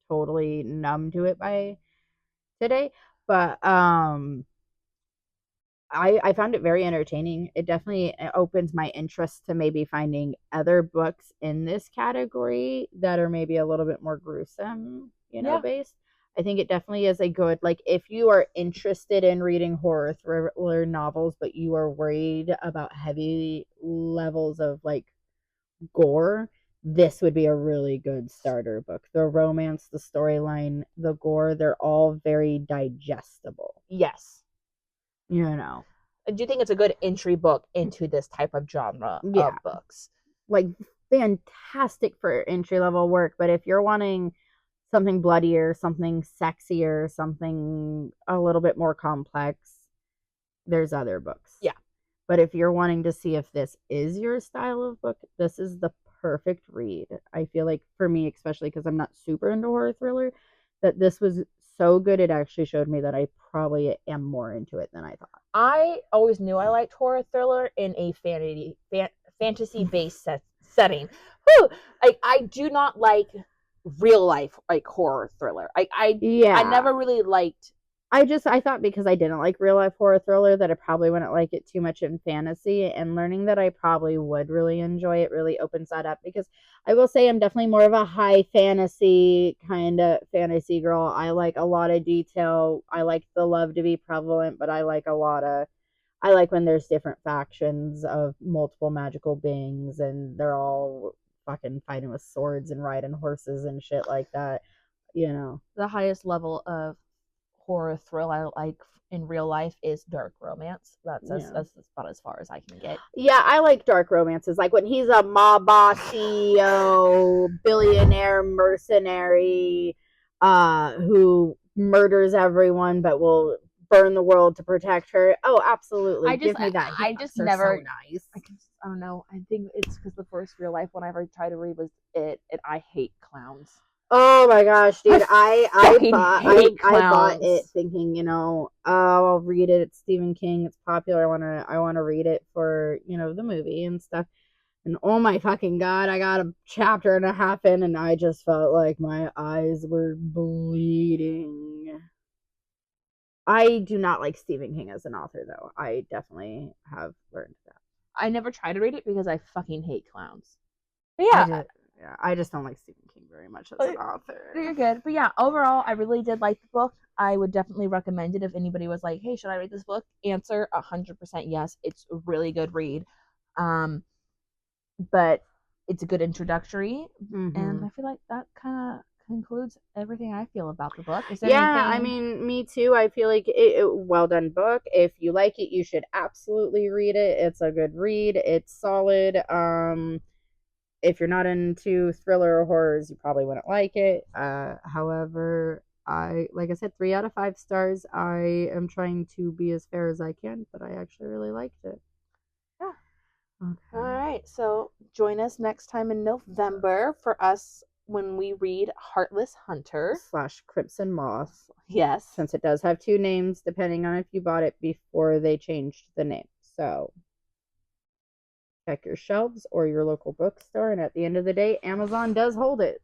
totally numb to it by today. But I found it very entertaining. It definitely opens my interest to maybe finding other books in this category that are maybe a little bit more gruesome, based. I think it definitely is a good, if you are interested in reading horror thriller novels, but you are worried about heavy levels of gore, this would be a really good starter book. The romance, the storyline, the gore, they're all very digestible. Yes. Do you think it's a good entry book into this type of genre of books? Fantastic for entry level work, but if you're wanting something bloodier, something sexier, something a little bit more complex, there's other books. Yeah. But if you're wanting to see if this is your style of book, this is the perfect read. I feel like for me, especially because I'm not super into horror thriller, that this was so good it actually showed me that I probably am more into it than I thought. I always knew I liked horror thriller in a fantasy-based setting. Whew, like I do not like real life like horror thriller. I never really liked. I thought because I didn't like real life horror thriller that I probably wouldn't like it too much in fantasy, and learning that I probably would really enjoy it really opens that up, because I will say I'm definitely more of a high fantasy kind of fantasy girl. I like a lot of detail. I like the love to be prevalent, but I like when there's different factions of multiple magical beings and they're all fucking fighting with swords and riding horses and shit like that. The highest level of horror thrill I like in real life is dark romance. That's about as far as I can get. Yeah, I like dark romances. Like when he's a mob boss, CEO, billionaire mercenary, who murders everyone but will burn the world to protect her. Oh, absolutely. Give me that. I just never. So nice. I don't know. I think it's because the first real life one I ever tried to read was it, and I hate clowns. Oh my gosh, dude! I bought it thinking, I'll read it. It's Stephen King. It's popular. I wanna read it for the movie and stuff. And oh my fucking god, I got a chapter and a half in, and I just felt like my eyes were bleeding. I do not like Stephen King as an author, though. I definitely have learned that. I never tried to read it because I fucking hate clowns. But yeah. I just don't like Stephen King very much as an author. You're good. But yeah, overall, I really did like the book. I would definitely recommend it if anybody was like, hey, should I read this book? Answer 100% yes. It's a really good read. But it's a good introductory. Mm-hmm. And I feel like that kind of concludes everything I feel about the book. Is there anything... I mean, me too. I feel like well done book. If you like it, you should absolutely read it. It's a good read. It's solid. If you're not into thriller or horrors, you probably wouldn't like it. However, like I said, 3 out of 5 stars. I am trying to be as fair as I can, but I actually really liked it. Yeah. Okay. All right. So join us next time in November for us when we read Heartless Hunter / Crimson Moth. Yes. Since it does have 2 names, depending on if you bought it before they changed the name. So check your shelves or your local bookstore, and at the end of the day, Amazon does hold it.